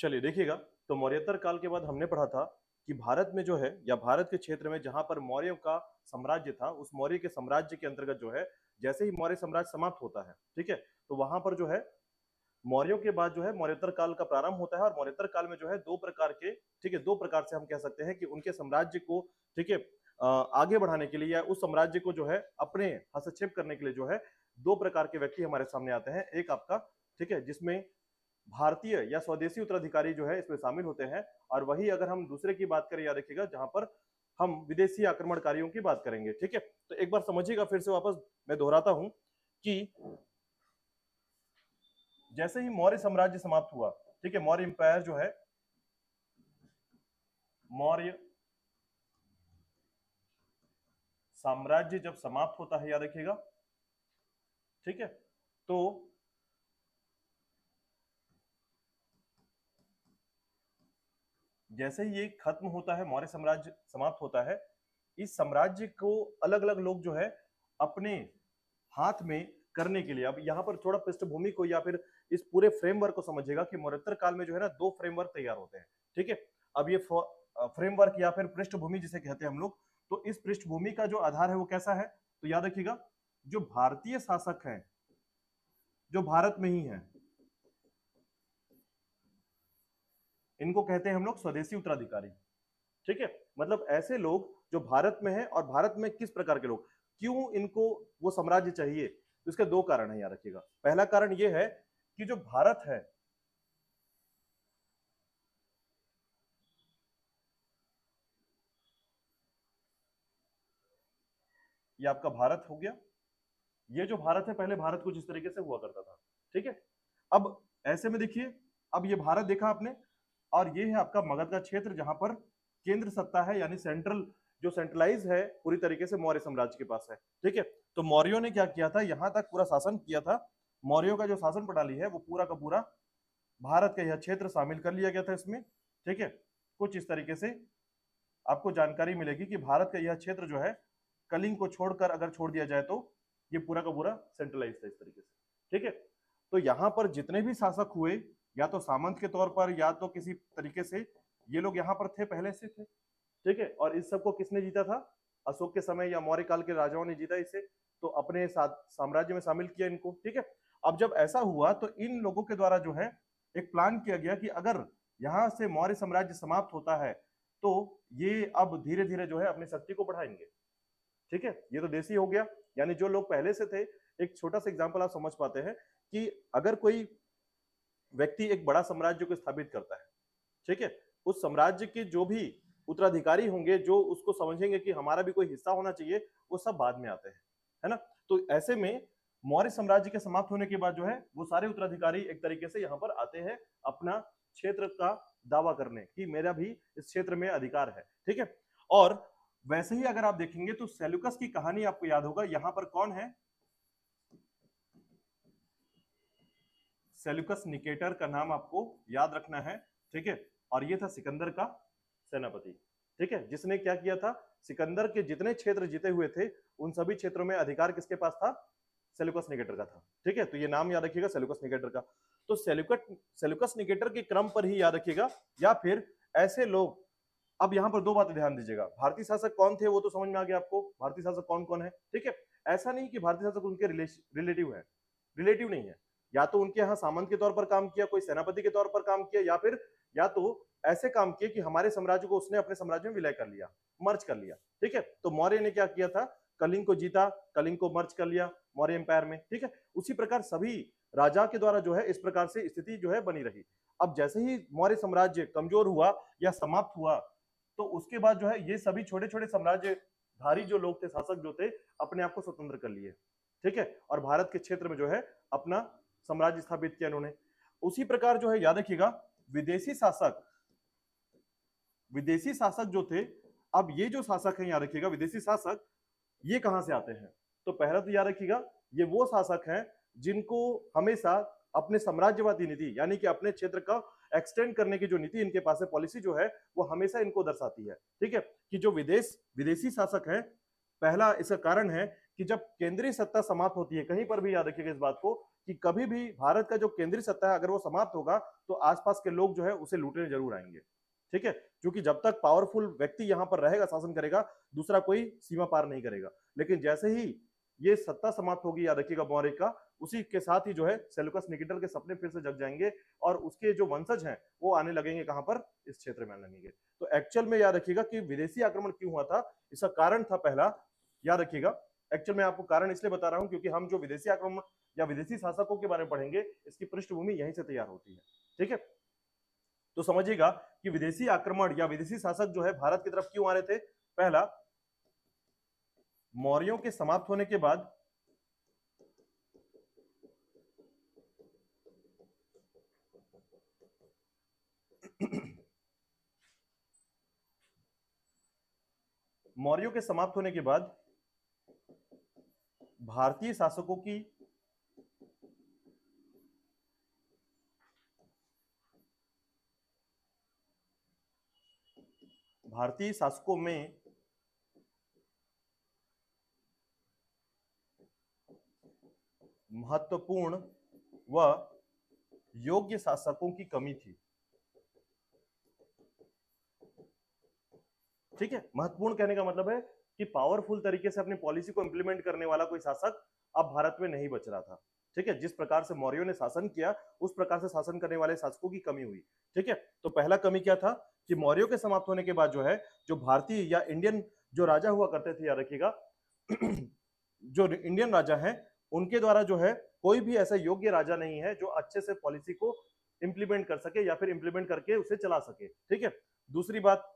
चलिए देखिएगा, तो मौर्योत्तर काल के बाद हमने पढ़ा था कि भारत में जो है या भारत के क्षेत्र में जहां पर मौर्यों का साम्राज्य था, उस मौर्य के साम्राज्य के अंतर्गत जो है जैसे ही मौर्य साम्राज्य समाप्त होता है, ठीक है, तो वहां पर जो है मौर्यों के बाद जो है मौर्योत्तर काल का प्रारंभ होता है। और मौर्योत्तर काल में जो है दो प्रकार के, ठीक है, दो प्रकार से हम कह सकते हैं कि उनके साम्राज्य को, ठीक है, आगे बढ़ाने के लिए या उस साम्राज्य को जो है अपने हस्तक्षेप करने के लिए जो है दो प्रकार के व्यक्ति हमारे सामने आते हैं। एक आपका, ठीक है, जिसमें भारतीय या स्वदेशी उत्तराधिकारी जो है इसमें शामिल होते हैं। और वही अगर हम दूसरे की बात करें, याद रखिएगा, जहां पर हम विदेशी आक्रमणकारियों की बात करेंगे, ठीक है। तो एक बार समझिएगा, फिर से वापस मैं दोहराता हूं कि जैसे ही मौर्य साम्राज्य समाप्त हुआ, ठीक है, मौर्य इंपायर जो है, मौर्य साम्राज्य जब समाप्त होता है, याद रखिएगा, ठीक है, तो जैसे ही ये खत्म होता है, मौर्य साम्राज्य समाप्त होता है, इस साम्राज्य को अलग अलग लोग जो है अपने हाथ में करने के लिए, अब यहाँ पर थोड़ा पृष्ठभूमि को या फिर इस पूरे फ्रेमवर्क को समझिएगा कि मौर्योत्तर काल में जो है ना दो फ्रेमवर्क तैयार होते हैं, ठीक है। अब ये फ्रेमवर्क या फिर पृष्ठभूमि जिसे कहते हैं हम लोग, तो इस पृष्ठभूमि का जो आधार है वो कैसा है, तो याद रखिएगा, जो भारतीय शासक हैं, जो भारत में ही है, इनको कहते हैं हम लोग स्वदेशी उत्तराधिकारी, ठीक है। मतलब ऐसे लोग जो भारत में हैं, और भारत में किस प्रकार के लोग, क्यों इनको वो साम्राज्य चाहिए, तो इसके दो कारण है, याद रखिएगा। पहला कारण ये है कि जो भारत है, ये आपका भारत हो गया। ये जो भारत है, पहले भारत कुछ इस तरीके से हुआ करता था, ठीक है। अब ऐसे में देखिए, अब ये भारत देखा आपने, और ये है आपका मगध का क्षेत्र जहां पर केंद्र सत्ता है, यानी सेंट्रल, जो सेंट्रलाइज है पूरी तरीके से मौर्य साम्राज्य के पास है, ठीक है। तो मौर्यों ने क्या किया था, यहां तक पूरा शासन किया था। मौर्यों का जो शासन प्रणाली है वो पूरा का पूरा भारत का यह क्षेत्र शामिल कर लिया गया था इसमें, ठीक है। कुछ इस तरीके से आपको जानकारी मिलेगी कि भारत का यह क्षेत्र जो है, कलिंग को छोड़कर अगर छोड़ दिया जाए तो ये पूरा का पूरा सेंट्रलाइज था इस तरीके से, ठीक है। तो यहां पर जितने भी शासक हुए, या तो सामंत के तौर पर या तो किसी तरीके से, ये लोग यहां पर थे, पहले से थे, ठीक है। और इस सबको किसने जीता था, अशोक के समय या मौर्य काल के राजाओं ने जीता इसे, तो अपने साथ साम्राज्य में शामिल किया इनको, ठीक है। अब जब ऐसा हुआ तो इन लोगों के द्वारा जो है एक प्लान किया गया कि अगर यहां से मौर्य साम्राज्य समाप्त होता है तो ये अब धीरे धीरे जो है अपनी शक्ति को बढ़ाएंगे, ठीक है। ये तो देसी हो गया, यानी जो लोग पहले से थे। एक छोटा सा एग्जांपल आप समझ पाते हैं कि अगर कोई व्यक्ति एक बड़ा साम्राज्य को स्थापित करता है, ठीक है, उस साम्राज्य के जो भी उत्तराधिकारी होंगे, जो उसको समझेंगे कि हमारा भी कोई हिस्सा होना चाहिए, वो सब बाद में आते हैं, है ना। तो ऐसे में मौर्य साम्राज्य के समाप्त होने के बाद जो है वो सारे उत्तराधिकारी एक तरीके से यहाँ पर आते हैं अपना क्षेत्र का दावा करने कि मेरा भी इस क्षेत्र में अधिकार है, ठीक है। और वैसे ही अगर आप देखेंगे तो सेल्यूकस की कहानी आपको याद होगा, यहां पर कौन है, सेल्यूकस निकेटर का नाम आपको याद रखना है, ठीक है। और ये था सिकंदर का सेनापति, ठीक है, जिसने क्या किया था, सिकंदर के जितने क्षेत्र जीते हुए थे उन सभी क्षेत्रों में अधिकार किसके पास था, सेल्यूकस निकेटर का था, ठीक है। तो ये नाम याद रखिएगा, सेल्यूकस निकेटर का। तो सेल्यूकस निकेटर के क्रम पर ही याद रखिएगा, या फिर ऐसे लोग। अब यहां पर दो बातें ध्यान दीजिएगा, भारतीय शासक कौन थे वो तो समझ में आ गया आपको, भारतीय शासक कौन कौन है, ठीक है। ऐसा नहीं कि भारतीय शासक उनके रिलेटिव है, रिलेटिव नहीं है। या तो उनके यहाँ सामंत के तौर पर काम किया, कोई सेनापति के तौर पर काम किया, या फिर या तो ऐसे काम किए कि हमारे साम्राज्य को उसने अपने साम्राज्य में विलय कर लिया, मर्ज कर लिया, ठीक है। तो मौर्य ने क्या किया था, कलिंग को जीता, कलिंग को मर्ज कर लिया मौर्य एम्पायर में, ठीक है। उसी प्रकार सभी राजा के द्वारा जो है इस प्रकार से स्थिति जो है बनी रही। अब जैसे ही मौर्य साम्राज्य कमजोर हुआ या समाप्त हुआ, तो उसके बाद जो है ये सभी छोटे छोटे साम्राज्यधारी जो लोग थे, शासक जो थे, अपने आप को स्वतंत्र कर लिए, ठीक है। और भारत के क्षेत्र में जो है अपना साम्राज्य स्थापित किया इन्होंने। उसी प्रकार जो है याद रखिएगा, विदेशी शासक जो थे, अब ये जो शासक है याद रखिएगा, विदेशी शासक ये कहां से आते हैं, तो पहला तो याद रखिएगा ये वो शासक हैं जिनको हमेशा अपने साम्राज्यवादी नीति, यानी कि अपने क्षेत्र का एक्सटेंड करने की जो नीति इनके पास है, पॉलिसी जो है वो हमेशा इनको दर्शाती है, ठीक है। कि जो विदेशी शासक है, पहला इसका कारण है कि जब केंद्रीय सत्ता समाप्त होती है, कहीं पर भी याद रखिएगा इस बात को कि कभी भी भारत का जो केंद्रीय सत्ता है अगर वो समाप्त होगा तो आसपास के लोग जो है उसे लूटने जरूर आएंगे। ठीक है, क्योंकि जब तक पावरफुल व्यक्ति यहां पर रहेगा, शासन करेगा, दूसरा कोई सीमा पार नहीं करेगा। लेकिन जैसे ही ये सत्ता समाप्त होगी याद रखिएगा मौर्य का, उसी के साथ ही जो है सेल्यूकस निकेटर के सपने फिर से जग जाएंगे और उसके जो वंशज हैं वो आने लगेंगे कहां पर, इस क्षेत्र में आने लगेंगे। तो एक्चुअल में याद रखिएगा कि विदेशी आक्रमण क्यों हुआ था, इसका कारण था पहला, याद रखिएगा एक्चुअल में आपको कारण इसलिए बता रहा हूं क्योंकि हम जो विदेशी आक्रमण या विदेशी शासकों के बारे में पढ़ेंगे इसकी पृष्ठभूमि यहीं से तैयार होती है। ठीक है, तो समझिएगा कि विदेशी आक्रमण या विदेशी शासक जो है भारत की तरफ क्यों आ रहे थे। पहला, मौर्यों के समाप्त होने के बाद मौर्यों के समाप्त होने के बाद भारतीय शासकों की भारतीय शासकों में महत्वपूर्ण व योग्य शासकों की कमी थी। ठीक है, महत्वपूर्ण कहने का मतलब है कि पावरफुल तरीके से अपनी पॉलिसी को इंप्लीमेंट करने वाला कोई शासक अब भारत में नहीं बच रहा था। ठीक है, जिस प्रकार से मौर्यों ने शासन किया उस प्रकार से शासन करने वाले शासकों की कमी हुई। ठीक है, तो पहला कमी क्या था कि मौर्यों के समाप्त होने के बाद जो है जो भारतीय या इंडियन जो राजा हुआ करते थे, याद रखिएगा जो इंडियन राजा हैं उनके द्वारा जो है कोई भी ऐसा योग्य राजा नहीं है जो अच्छे से पॉलिसी को इंप्लीमेंट कर सके या फिर इंप्लीमेंट करके उसे चला सके। ठीक है, दूसरी बात,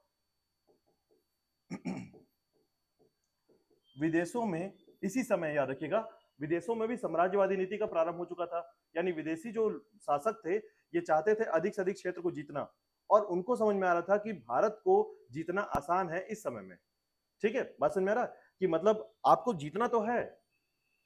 विदेशों में इसी समय याद रखिएगा विदेशों में भी साम्राज्यवादी नीति का प्रारंभ हो चुका था। यानी विदेशी जो शासक थे ये चाहते थे अधिक से अधिक क्षेत्र को जीतना और उनको समझ में आ रहा था कि भारत को जीतना आसान है इस समय में। ठीक है, बात समझ में आ रहा कि मतलब आपको जीतना तो है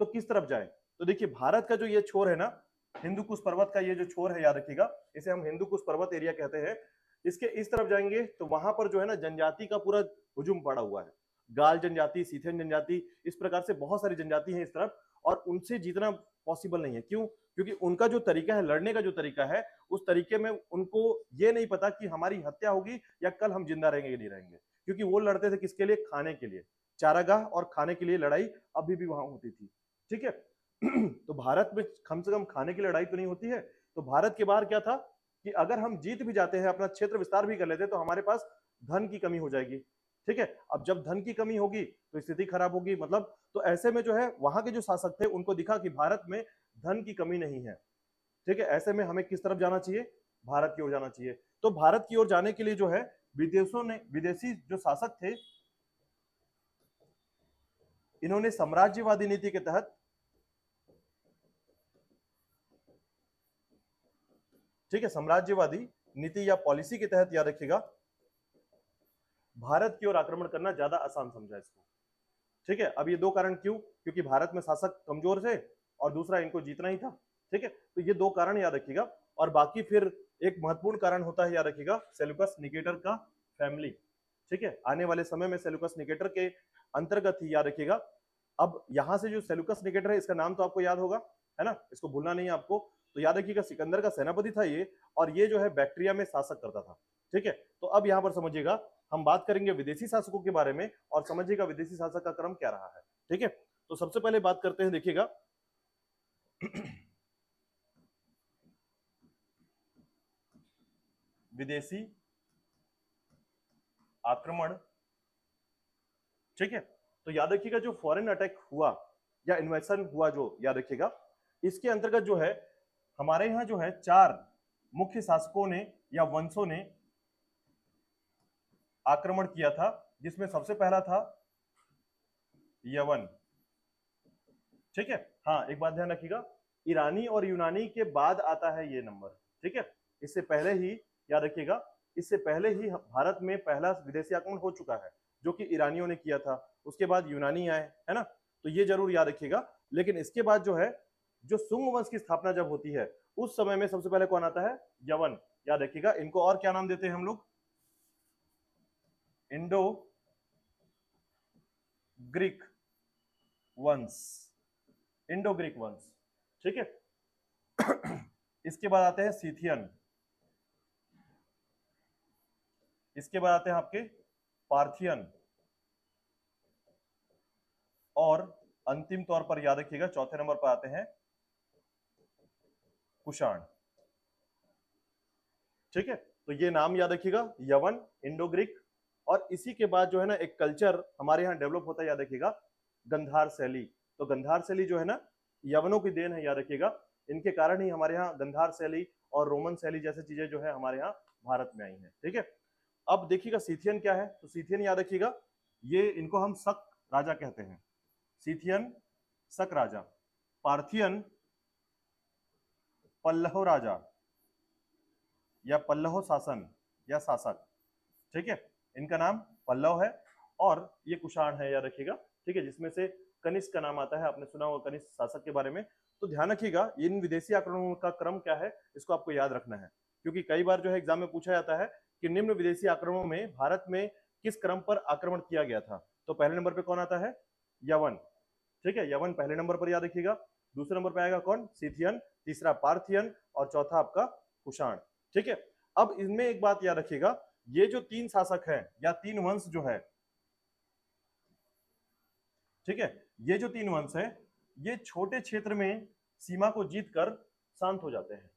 तो किस तरफ जाए। तो देखिए भारत का जो ये छोर है ना, हिंदू कुश पर्वत का ये जो छोर है याद रखिएगा, इसे हम हिंदू कुश पर्वत एरिया कहते हैं। इसके इस तरफ जाएंगे तो वहां पर जो है ना जनजाति का पूरा हुजूम पड़ा हुआ है। गाल जनजाति, सीथेन जनजाति, इस प्रकार से बहुत सारी जनजाति है इस तरफ और उनसे जीतना पॉसिबल नहीं है। क्यों? क्योंकि उनका जो तरीका है, लड़ने का जो तरीका है, उस तरीके में उनको ये नहीं पता कि हमारी हत्या होगी या कल हम जिंदा रहेंगे या नहीं रहेंगे। क्योंकि वो लड़ते थे किसके लिए? खाने के लिए। चारागाह और खाने के लिए लड़ाई अभी भी वहां होती थी। ठीक है तो भारत में कम से कम खाने की लड़ाई तो नहीं होती है। तो भारत के बाहर क्या था कि अगर हम जीत भी जाते हैं, अपना क्षेत्र विस्तार भी कर लेते हैं, तो हमारे पास धन की कमी हो जाएगी। ठीक है, अब जब धन की कमी होगी तो स्थिति खराब होगी। मतलब तो ऐसे में जो है वहां के जो शासक थे उनको दिखा कि भारत में धन की कमी नहीं है। ठीक है, ऐसे में हमें किस तरफ जाना चाहिए? भारत की ओर जाना चाहिए। तो भारत की ओर जाने के लिए जो है विदेशी जो शासक थे इन्होंने साम्राज्यवादी नीति के तहत, ठीक है, साम्राज्यवादी नीति या पॉलिसी के तहत याद रखिएगा भारत की ओर आक्रमण करना ज्यादा आसान समझा इसको। ठीक है, अब ये दो कारण क्यों? क्योंकि भारत में शासक कमजोर थे और दूसरा इनको जीतना ही था। ठीक है, तो ये दो कारण याद रखिएगा। और बाकी फिर एक महत्वपूर्ण कारण होता है याद रखिएगा सेल्यूकस निकेटर का फैमिली। ठीक है, आने वाले समय में सेल्यूकस निकेटर के अंतर्गत ही याद रखिएगा। अब यहां से जो सेल्यूकस निकेटर है इसका नाम तो आपको याद होगा, है ना, इसको भूलना नहीं है आपको। तो याद रखिएगा सिकंदर का सेनापति था ये, और ये जो है बैक्ट्रिया में शासक करता था। ठीक है, तो अब यहां पर समझिएगा हम बात करेंगे विदेशी शासकों के बारे में और समझिएगा विदेशी शासक का क्रम क्या रहा है। ठीक है, तो सबसे पहले बात करते हैं, देखिएगा विदेशी आक्रमण। ठीक है, तो याद रखिएगा जो फॉरेन अटैक हुआ या इन्वेशन हुआ जो याद रखिएगा, इसके अंतर्गत जो है हमारे यहां जो है 4 मुख्य शासकों ने या वंशों ने आक्रमण किया था, जिसमें सबसे पहला था यवन। ठीक है, हाँ एक बात ध्यान रखिएगा, ईरानी और यूनानी के बाद आता है ये नंबर। ठीक है, इससे पहले ही याद रखिएगा, इससे पहले ही भारत में पहला विदेशी आक्रमण हो चुका है जो कि ईरानियों ने किया था, उसके बाद यूनानी आए, है ना, तो ये जरूर याद रखिएगा। लेकिन इसके बाद जो है जो सुंग वंश की स्थापना जब होती है उस समय में सबसे पहले कौन आता है? यवन। याद रखिएगा, इनको और क्या नाम देते हैं हम लोग? इंडो ग्रीक वंश, इंडो ग्रीक वंश, ठीक है। इसके बाद आते हैं सीथियन, इसके बाद आते हैं आपके पार्थियन, और अंतिम तौर पर याद रखिएगा चौथे नंबर पर आते हैं कुषाण, ठीक है। तो ये नाम याद रखिएगा, यवन, इंडो ग्रीक, और इसी के बाद जो है ना एक कल्चर हमारे यहाँ डेवलप होता है, याद रखिएगा गंधार शैली। तो गंधार शैली जो है ना यवनों की देन है, याद रखिएगा। इनके कारण ही हमारे यहाँ गंधार शैली और रोमन शैली जैसी चीजें जो है हमारे यहाँ भारत में आई हैं, ठीक है। अब देखिएगा सीथियन क्या है, तो सीथियन याद रखिएगा, ये इनको हम शक राजा कहते हैं, सीथियन शक राजा, पार्थियन पल्लव राजा या पल्लव शासन या शासक, ठीक है। इनका नाम पल्लव है, और ये कुषाण है, याद रखिएगा, ठीक है, जिसमें से कनिष्क का नाम आता है, आपने सुना होगा कनिष्क शासक के बारे में। तो ध्यान रखिएगा इन विदेशी आक्रमणों का क्रम क्या है, इसको आपको याद रखना है, क्योंकि कई बार जो है एग्जाम में पूछा जाता है कि निम्न विदेशी आक्रमणों में भारत में किस क्रम पर आक्रमण किया गया था। तो पहले नंबर पे कौन आता है, यवन, ठीक है, यवन पहले नंबर पर, याद रखिएगा। दूसरे नंबर पर आएगा कौन, सीथियन, तीसरा पार्थियन, और चौथा आपका कुषाण, ठीक है। अब इनमें एक बात याद रखिएगा, ये जो तीन शासक हैं या तीन वंश जो है, ठीक है, ये जो तीन वंश है ये छोटे क्षेत्र में सीमा को जीतकर शांत हो जाते हैं,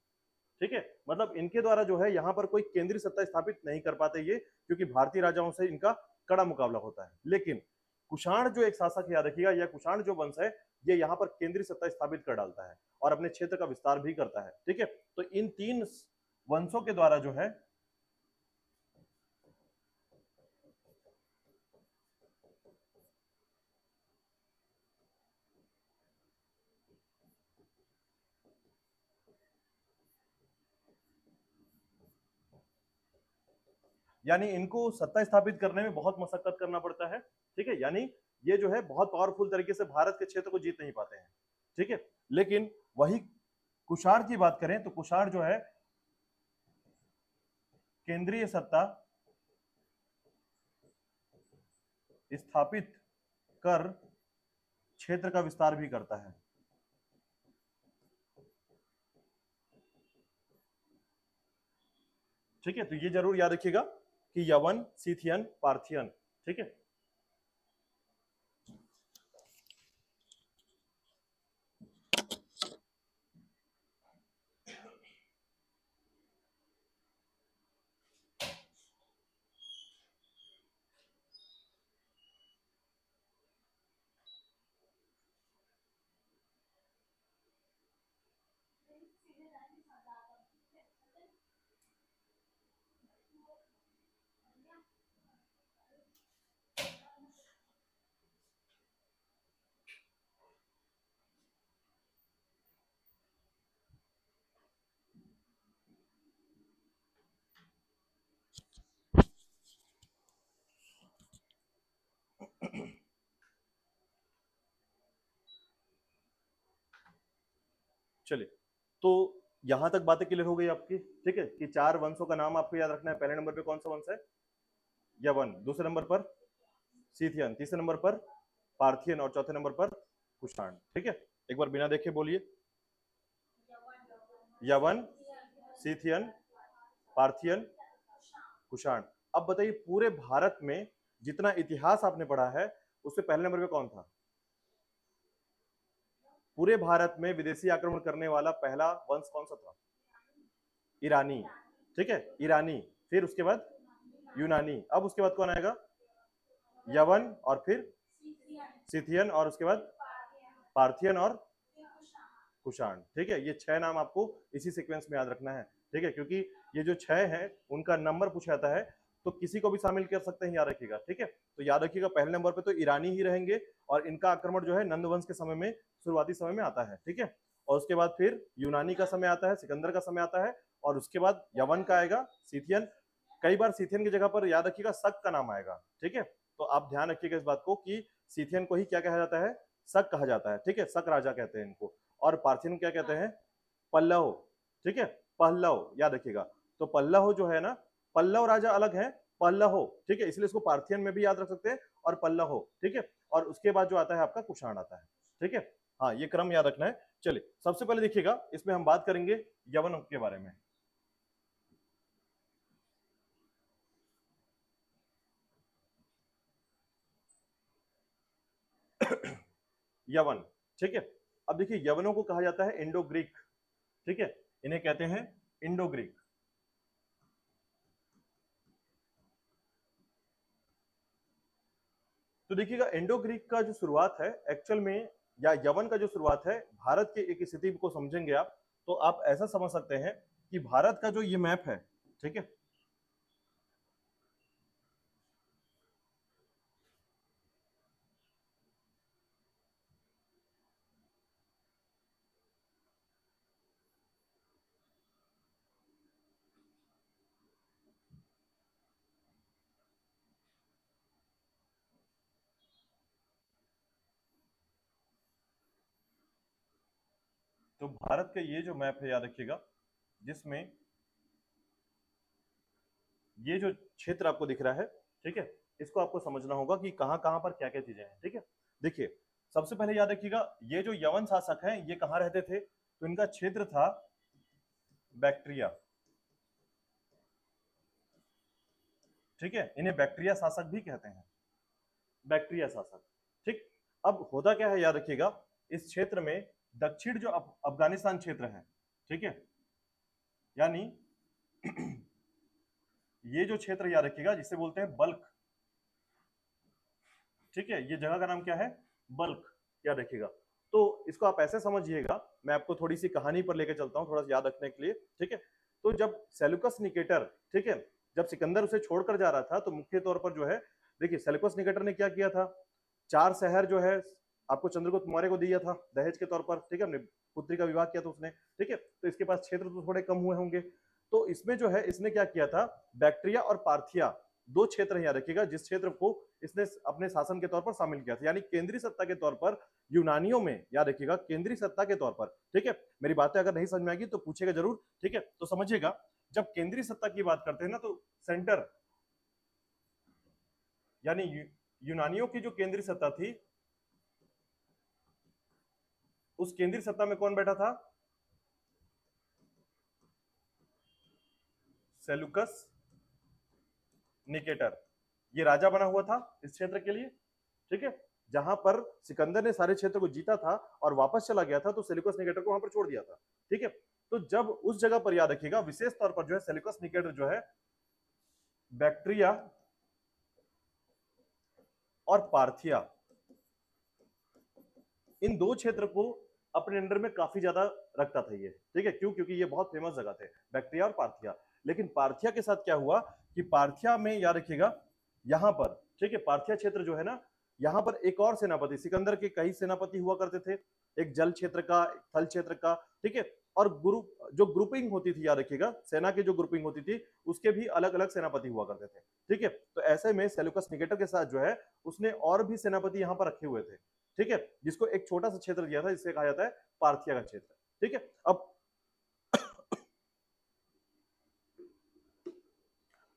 ठीक है। मतलब इनके द्वारा जो है यहाँ पर कोई केंद्रीय सत्ता स्थापित नहीं कर पाते ये, क्योंकि भारतीय राजाओं से इनका कड़ा मुकाबला होता है। लेकिन कुषाण जो एक शासक है, याद रखिएगा, यह कुषाण जो वंश है ये यहाँ पर केंद्रीय सत्ता स्थापित कर डालता है और अपने क्षेत्र का विस्तार भी करता है, ठीक है। तो इन तीन वंशों के द्वारा जो है यानी इनको सत्ता स्थापित करने में बहुत मशक्कत करना पड़ता है, ठीक है। यानी ये जो है बहुत पावरफुल तरीके से भारत के क्षेत्र को जीत नहीं पाते हैं, ठीक है। लेकिन वही कुषाण की बात करें तो कुषाण जो है केंद्रीय सत्ता स्थापित कर क्षेत्र का विस्तार भी करता है, ठीक है। तो ये जरूर याद रखिएगा कि यवन, सीथियन, पार्थियन, ठीक है। चलिए, तो यहां तक बातें क्लियर हो गई आपकी, ठीक है, कि चार वंशों का नाम आपको याद रखना है। पहले नंबर पे कौन सा वंश है, यवन, दूसरे नंबर पर सीथियन, तीसरे नंबर पर पार्थियन, और चौथे नंबर पर कुषाण, ठीक है। एक बार बिना देखे बोलिए, यवन, सीथियन, पार्थियन, कुषाण। अब बताइए पूरे भारत में जितना इतिहास आपने पढ़ा है उससे पहले नंबर पे कौन था, पूरे भारत में विदेशी आक्रमण करने वाला पहला वंश कौन सा था, ईरानी, ठीक है, ईरानी। फिर उसके बाद यूनानी, अब उसके बाद कौन आएगा, यवन, और फिर सीथियन, और उसके बाद पार्थियन और कुषाण, ठीक है। ये छह नाम आपको इसी सीक्वेंस में याद रखना है, ठीक है, क्योंकि ये जो छह है उनका नंबर पूछा जाता है तो किसी को भी शामिल कर सकते हैं, याद रखिएगा, ठीक है। तो याद रखिएगा पहले नंबर पे तो ईरानी ही रहेंगे, और इनका आक्रमण जो है नंद वंश के समय में, शुरुआती समय में आता है, ठीक है। और उसके बाद फिर यूनानी का समय आता है, सिकंदर का समय आता है, और उसके बाद यवन का आएगा, सीथियन। कई बार सीथियन की जगह पर याद रखिएगा शक का नाम आएगा, ठीक है। तो आप ध्यान रखिएगा इस बात को कि सीथियन को ही क्या कहा जाता है, शक कहा जाता है, ठीक है, शक राजा कहते हैं इनको। और पार्थियन क्या कहते हैं, पल्लव, ठीक है, पल्लव, याद रखिएगा। तो पल्लव जो है ना, पल्लव राजा अलग है, पल्लव, ठीक है, इसलिए इसको पार्थियन में भी याद रख सकते हैं और पल्लव, ठीक है, और उसके बाद जो आता है आपका कुषाण आता है, ठीक है। हाँ, ये क्रम याद रखना है। चलिए सबसे पहले देखिएगा, इसमें हम बात करेंगे यवन के बारे में। यवन, ठीक है। अब देखिए यवनों को कहा जाता है इंडो ग्रीक, ठीक है, इन्हें कहते हैं इंडो ग्रीक। तो देखिएगा इंडो ग्रीक का जो शुरुआत है एक्चुअल में, या यवन का जो शुरुआत है, भारत के एक स्थिति को समझेंगे आप तो आप ऐसा समझ सकते हैं कि भारत का जो ये मैप है, ठीक है, तो भारत का ये जो मैप है याद रखिएगा, जिसमें ये जो क्षेत्र आपको दिख रहा है, ठीक है, इसको आपको समझना होगा कि कहां कहां पर क्या क्या चीजें हैं, ठीक है। देखिए सबसे पहले याद रखिएगा, ये जो यवन शासक हैं ये कहां रहते थे, तो इनका क्षेत्र था बैक्ट्रिया, ठीक है, इन्हें बैक्ट्रिया शासक भी कहते हैं, बैक्ट्रिया शासक, ठीक। अब होता क्या है याद रखिएगा, इस क्षेत्र में दक्षिण जो अफगानिस्तान क्षेत्र है, ठीक है, यानी ये जो क्षेत्र याद रखिएगा जिसे बोलते हैं बल्क, ठीक है, ये जगह का नाम क्या है, बल्क, याद रखिएगा। तो इसको आप ऐसे समझिएगा, मैं आपको थोड़ी सी कहानी पर लेकर चलता हूं थोड़ा सा याद रखने के लिए, ठीक है। तो जब सेल्यूकस निकेटर, ठीक है, जब सिकंदर उसे छोड़कर जा रहा था तो मुख्य तौर पर जो है, देखिए सेल्यूकस निकेटर ने क्या किया था, 4 शहर जो है आपको चंद्रगुप्त मौर्य को दिया था दहेज के तौर पर, ठीक है, अपने पुत्री का विवाह किया था उसने, ठीक है, तो इसके पास क्षेत्र तो थोड़े कम हुए होंगे, तो इसमें जो है इसने क्या किया था, बैक्ट्रिया और पार्थिया दो क्षेत्र याद रखिएगा जिस क्षेत्र को इसने अपने शासन के तौर पर शामिल किया था, यानी केंद्रीय सत्ता के तौर पर यूनानियों में, याद रखिएगा केंद्रीय सत्ता के तौर पर, ठीक है। मेरी बातें अगर नहीं समझ में आएगी तो पूछेगा जरूर, ठीक है। तो समझिएगा जब केंद्रीय सत्ता की बात करते हैं ना तो सेंटर, यानी यूनानियों की जो केंद्रीय सत्ता थी, उस केंद्रीय सत्ता में कौन बैठा था, सेल्यूकस निकेटर, ये राजा बना हुआ था इस क्षेत्र के लिए, ठीक है। जहां पर सिकंदर ने सारे क्षेत्र को जीता था और वापस चला गया था तो सेल्यूकस निकेटर को वहां पर छोड़ दिया था, ठीक है। तो जब उस जगह पर याद रखिएगा विशेष तौर पर जो है सेल्यूकस निकेटर जो है बैक्ट्रिया और पार्थिया, इन दो क्षेत्र को अपने अंडर में काफी ज्यादा रखता था ये, ठीक है। क्यों, क्योंकि ये बहुत फेमस जगह थे बैक्ट्रिया और पार्थिया। लेकिन पार्थिया के साथ क्या हुआ कि पार्थिया में याद रखिएगा यहां पर, ठीक है, पार्थिया क्षेत्र जो है ना, यहां पर एक और सेनापति, सिकंदर के कई सेनापति हुआ करते थे, एक जल क्षेत्र का, एक थल क्षेत्र का, ठीक है, और ग्रुप जो ग्रुपिंग होती थी याद रखिएगा, सेना की जो ग्रुपिंग होती थी उसके भी अलग अलग सेनापति हुआ करते थे, ठीक है। तो ऐसे में सेल्यूकस निकेटर के साथ जो है उसने और भी सेनापति यहां पर रखे हुए थे, ठीक है, जिसको एक छोटा सा क्षेत्र दिया था जिसे कहा जाता है पार्थिया का क्षेत्र, ठीक है। अब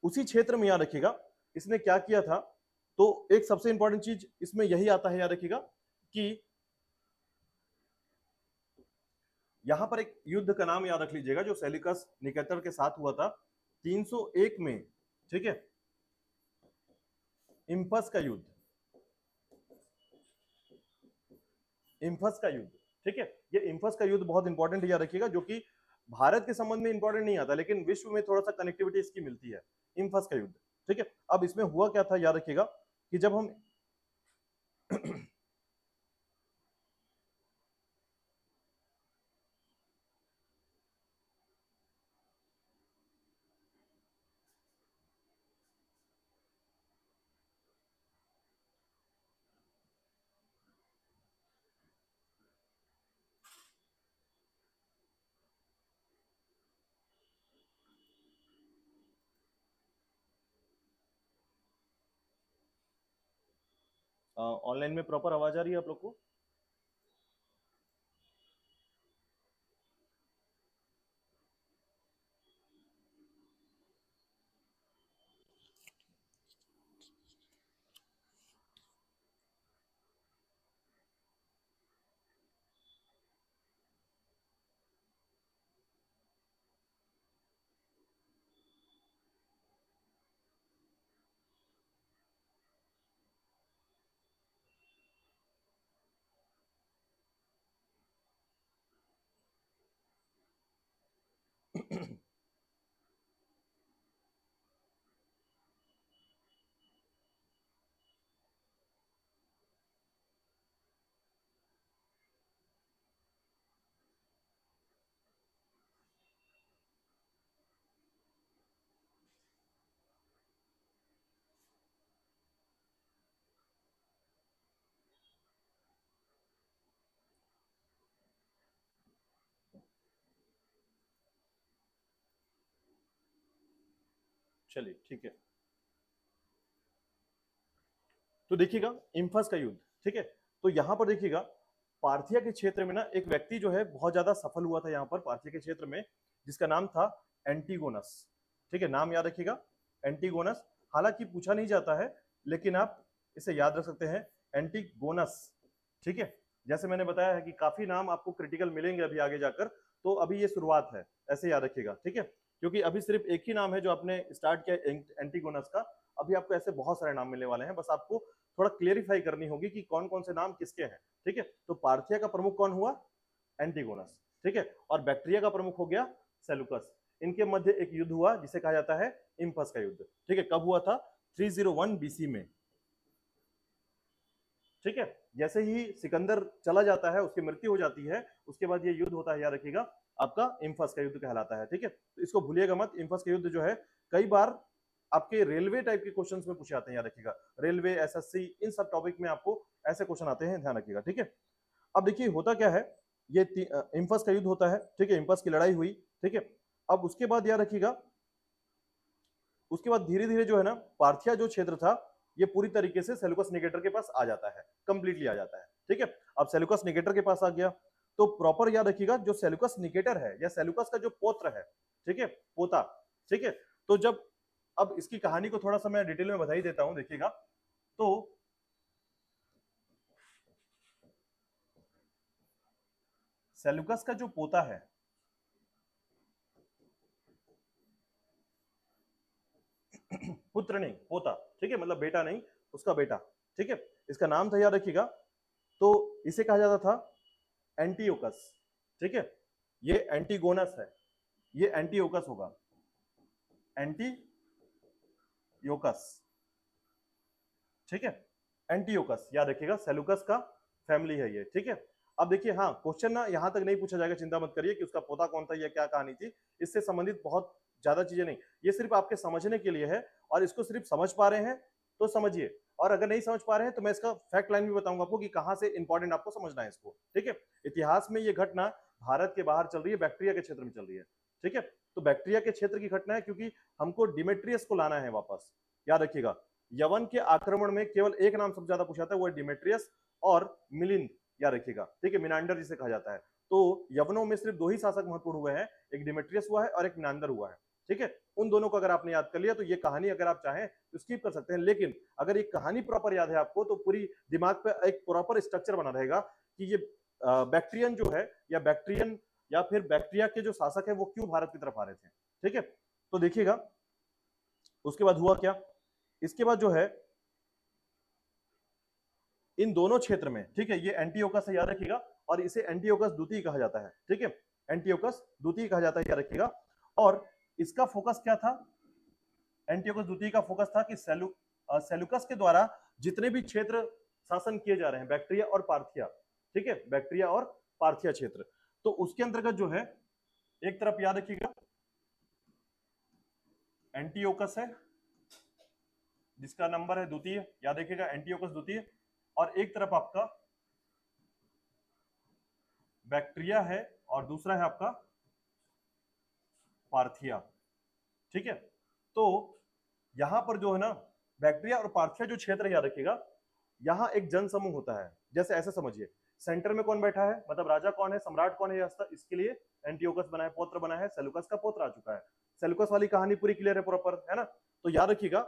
उसी क्षेत्र में याद रखिएगा इसने क्या किया था, तो एक सबसे इंपॉर्टेंट चीज इसमें यही आता है याद रखिएगा कि यहां पर एक युद्ध का नाम याद रख लीजिएगा जो सेल्यूकस निकेटर के साथ हुआ था 301 में, ठीक है, इम्फस का युद्ध, इम्फस का युद्ध, ठीक है। ये इम्फस का युद्ध बहुत इंपॉर्टेंट याद रखिएगा, जो कि भारत के संबंध में इंपॉर्टेंट नहीं आता लेकिन विश्व में थोड़ा सा कनेक्टिविटी इसकी मिलती है, इम्फस का युद्ध, ठीक है। अब इसमें हुआ क्या था याद रखिएगा कि जब हम ऑनलाइन में प्रॉपर आवाज आ रही है आप लोग को? चलिए ठीक है, तो देखिएगा इम्फस का युद्ध, ठीक है। तो यहां पर देखिएगा पार्थिया के क्षेत्र में ना एक व्यक्ति जो है बहुत ज्यादा सफल हुआ था यहाँ पर पार्थिया के क्षेत्र में, जिसका नाम था एंटीगोनस, ठीक है, नाम याद रखिएगा एंटीगोनस। हालांकि पूछा नहीं जाता है लेकिन आप इसे याद रख सकते हैं एंटीगोनस, ठीक है। जैसे मैंने बताया है कि काफी नाम आपको क्रिटिकल मिलेंगे अभी आगे जाकर, तो अभी ये शुरुआत है, ऐसे याद रखिएगा, ठीक है। क्योंकि अभी सिर्फ एक ही नाम है जो आपने स्टार्ट किया एंटीगोनस का, अभी आपको ऐसे बहुत सारे नाम मिलने वाले हैं, बस आपको थोड़ा क्लियरिफाई करनी होगी कि कौन कौन से नाम किसके हैं, ठीक है। तो पार्थिया का प्रमुख कौन हुआ? एंटीगोनस, ठीक है। और बैक्ट्रिया का प्रमुख हो गया सेलुकस। इनके मध्य एक युद्ध हुआ जिसे कहा जाता है इम्पस का युद्ध, ठीक है। कब हुआ था? 301 बीसी में, ठीक है। जैसे ही सिकंदर चला जाता है, उसकी मृत्यु हो जाती है, उसके बाद ये युद्ध होता है, याद रखिएगा आपका इम्फस का युद्ध कहलाता है, ठीक है। तो इसको भूलिएगा मत, इम्फस का युद्ध जो है कई बार आपके रेलवे टाइप के क्वेश्चंस में पूछे जाते हैं, याद रखिएगा रेलवे, एसएससी, इन सब टॉपिक में आपको ऐसे क्वेश्चन आते हैं, ध्यान रखिएगा, ठीक है। अब देखिए होता क्या है, ये इम्फस का युद्ध होता है, ठीक है, इम्फस की लड़ाई हुई, ठीक है। अब उसके बाद याद रखिएगा, उसके बाद धीरे धीरे जो है ना पार्थिया जो क्षेत्र था ये पूरी तरीके से सेलुकस निकेटर के पास आ जाता है, कंप्लीटली आ जाता है, ठीक है। अब सेलुकस निकेटर के पास आ गया तो प्रॉपर याद रखिएगा जो सेलुकस निकेटर है या सेलुकस का जो पौत्र है, ठीक है, पोता, ठीक है। तो जब अब इसकी कहानी को थोड़ा सा मैं डिटेल में बता ही देता हूं, देखिएगा। तो सेलुकस का जो पोता है, पुत्र नहीं पोता, ठीक है, मतलब बेटा नहीं, उसका बेटा, ठीक है। इसका नाम था, याद रखिएगा, तो इसे कहा जाता था एंटीओकस, ठीक है। ये एंटीगोनस है, ये एंटीओकस होगा, एंटीयोकस, ठीक है, एंटीओकस, याद रखिएगा सेलुकस का फैमिली है ये, ठीक है। अब देखिए, हाँ क्वेश्चन ना यहां तक नहीं पूछा जाएगा, चिंता मत करिए कि उसका पोता कौन था या क्या कहानी थी, इससे संबंधित बहुत ज्यादा चीजें नहीं, ये सिर्फ आपके समझने के लिए है, और इसको सिर्फ समझ पा रहे हैं तो समझिए, और अगर नहीं समझ पा रहे हैं तो मैं इसका फैक्ट लाइन भी बताऊंगा आपको कि कहां से इंपॉर्टेंट आपको समझना है इसको, ठीक है। इतिहास में ये घटना भारत के बाहर चल रही है, बैक्टीरिया के क्षेत्र में चल रही है, ठीक है। तो बैक्टीरिया के क्षेत्र की घटना है क्योंकि हमको डिमेट्रियस को लाना है वापस, याद रखिएगा। यवन के आक्रमण में केवल एक नाम सबसे ज्यादा पूछा जाता है, वो है डिमेट्रियस और मिलिंद, याद रखिएगा, ठीक है, मिनांडर जिसे कहा जाता है। तो यवनों में सिर्फ दो ही शासक महत्वपूर्ण हुए हैं, एक डिमेट्रियस हुआ है और एक मिनांडर हुआ है, ठीक है। उन दोनों को अगर आपने याद कर लिया तो ये कहानी अगर आप चाहें तो स्किप कर सकते हैं, लेकिन अगर ये कहानी प्रॉपर याद है आपको तो पूरी दिमाग पे एक प्रॉपर स्ट्रक्चर बना रहेगा कि ये बैक्टीरियन जो है या बैक्टीरियन या फिर बैक्टीरिया के जो शासक है वो क्यों भारत की तरफ आ रहे थे, ठीक है। तो देखिएगा उसके बाद हुआ क्या, इसके बाद जो है इन दोनों क्षेत्र में, ठीक है, ये एंटीओकस है, याद रखिएगा, और इसे एंटीओकस द्वितीय कहा जाता है, ठीक है, एंटीओकस द्वितीय कहा जाता है, याद रखिएगा। और इसका फोकस क्या था? एंटीओकस द्वितीय का फोकस था कि सेलुकस के द्वारा जितने भी क्षेत्र शासन किए जा रहे हैं, बैक्टीरिया और पार्थिया, ठीक है, बैक्टीरिया और पार्थिया क्षेत्र, तो उसके अंतर्गत जो है एक तरफ याद रखिएगा एंटीओकस है जिसका नंबर है द्वितीय, याद रखिएगा एंटीओकस द्वितीय, और एक तरफ आपका बैक्टीरिया है और दूसरा है आपका पार्थिया, ठीक है। तो यहां पर जो है ना बैक्टीरिया और पार्थिया जो क्षेत्र है, याद रखिएगा, यहां एक जन समूह होता है, जैसे ऐसे समझिए सेंटर में कौन बैठा है, मतलब राजा कौन है, सम्राट कौन है, इसके लिए एंटीओकस बना है, पौत्र बना है, सेलुकस का पौत्र आ चुका है। सेलुकस वाली कहानी पूरी क्लियर है प्रॉपर, है ना। तो याद रखिएगा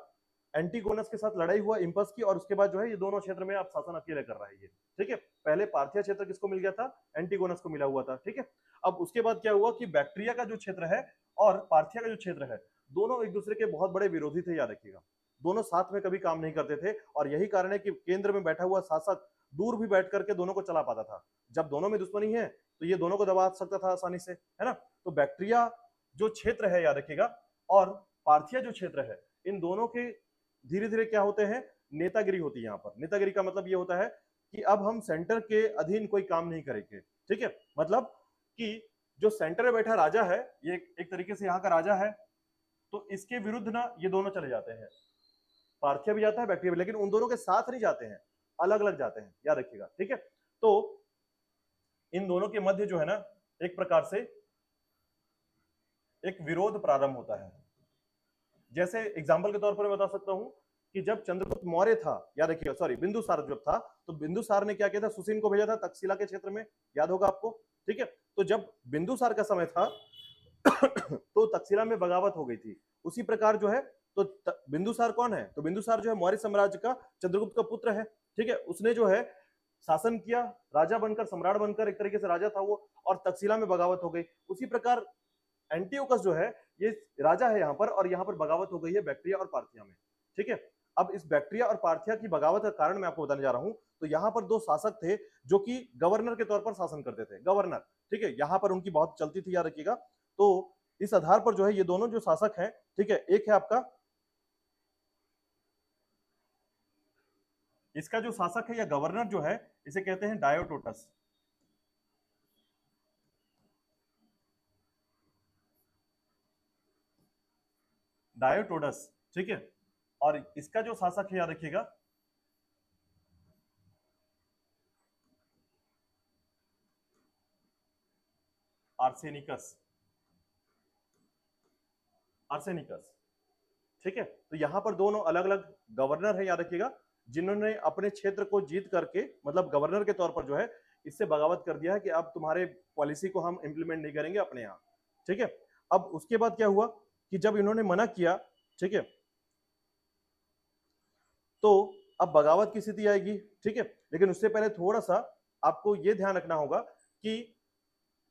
एंटीगोनस के साथ लड़ाई हुआ इम्पस की, और उसके बाद जो है ये दोनों क्षेत्र में आप शासन अकेले कर रहा है ये, ठीक है। पहले पार्थिया क्षेत्र किसको मिल गया था? एंटीगोनस को मिला हुआ था, ठीक है। अब उसके बाद क्या हुआ कि बैक्टीरिया का जो क्षेत्र है और पार्थिया का जो क्षेत्र है, दोनों एक दूसरे के बहुत बड़े विरोधी थे, याद रखिएगा, दोनों साथ में कभी काम नहीं करते थे, और यही कारण है कि केंद्र में बैठा हुआ शासक दूर भी बैठ करके दोनों को चला पाता था। जब दोनों में दुश्मनी है तो ये दोनों को दबा सकता था आसानी से, है ना। तो बैक्टीरिया जो क्षेत्र है, याद रखिएगा, और पार्थिया जो क्षेत्र है, इन दोनों के धीरे धीरे क्या होते हैं, नेतागिरी होती है। यहाँ पर नेतागिरी का मतलब ये होता है कि अब हम सेंटर के अधीन कोई काम नहीं करेंगे, ठीक है, मतलब कि जो सेंटर में बैठा राजा है, ये एक तरीके से यहाँ का राजा है, तो इसके विरुद्ध ना ये दोनों चले जाते हैं, पार्थिया भी जाता है, बैक्टीरिया भी, लेकिन उन दोनों के साथ नहीं जाते हैं, अलग अलग जाते हैं, याद रखिएगा, ठीक है। तो इन दोनों के मध्य जो है ना एक प्रकार से एक विरोध प्रारंभ होता है, जैसे एग्जाम्पल के तौर पर मैं बता सकता हूं कि जब चंद्रगुप्त मौर्य था, याद रखिएगा, सॉरी बिंदुसार जब था, तो बिंदुसार ने क्या किया था, सुसीन को भेजा था तक्षशिला के क्षेत्र में, याद होगा आपको। ठीक है, तो जब बिंदुसार का समय था तो तक्षशिला में बगावत हो गई थी। उसी प्रकार जो है, तो बिंदुसार कौन है, तो बिंदुसार जो है मौर्य साम्राज्य का चंद्रगुप्त का पुत्र है। ठीक है, उसने जो है शासन किया, राजा बनकर, सम्राट बनकर, एक तरीके से राजा था वो, और तक्षशिला में बगावत हो गई। उसी प्रकार एंटीओकस जो है ये राजा है यहाँ पर, और यहाँ पर बगावत हो गई है बैक्ट्रिया और पार्थिया में। ठीक है, अब इस बैक्ट्रिया और पार्थिया की बगावत का कारण मैं आपको बताने जा रहा हूं। तो यहाँ पर दो शासक थे जो कि गवर्नर के तौर पर शासन करते थे, गवर्नर। ठीक है, यहाँ पर उनकी बहुत चलती थी, याद रखिएगा। तो इस आधार पर जो है ये दोनों जो शासक हैं, ठीक है, एक है आपका, इसका जो शासक है या गवर्नर जो है, इसे कहते हैं डायोटोटस। डायोटोडस, ठीक है, और इसका जो शासक है, याद रखिएगा, आर्सेनिकस, आर्सेनिकस। ठीक है, तो यहां पर दोनों अलग अलग गवर्नर है, याद रखिएगा, जिन्होंने अपने क्षेत्र को जीत करके, मतलब गवर्नर के तौर पर जो है, इससे बगावत कर दिया है कि अब तुम्हारे पॉलिसी को हम इंप्लीमेंट नहीं करेंगे अपने यहाँ। ठीक है, अब उसके बाद क्या हुआ कि जब इन्होंने मना किया, ठीक है, तो अब बगावत की स्थिति आएगी। ठीक है, लेकिन उससे पहले थोड़ा सा आपको यह ध्यान रखना होगा कि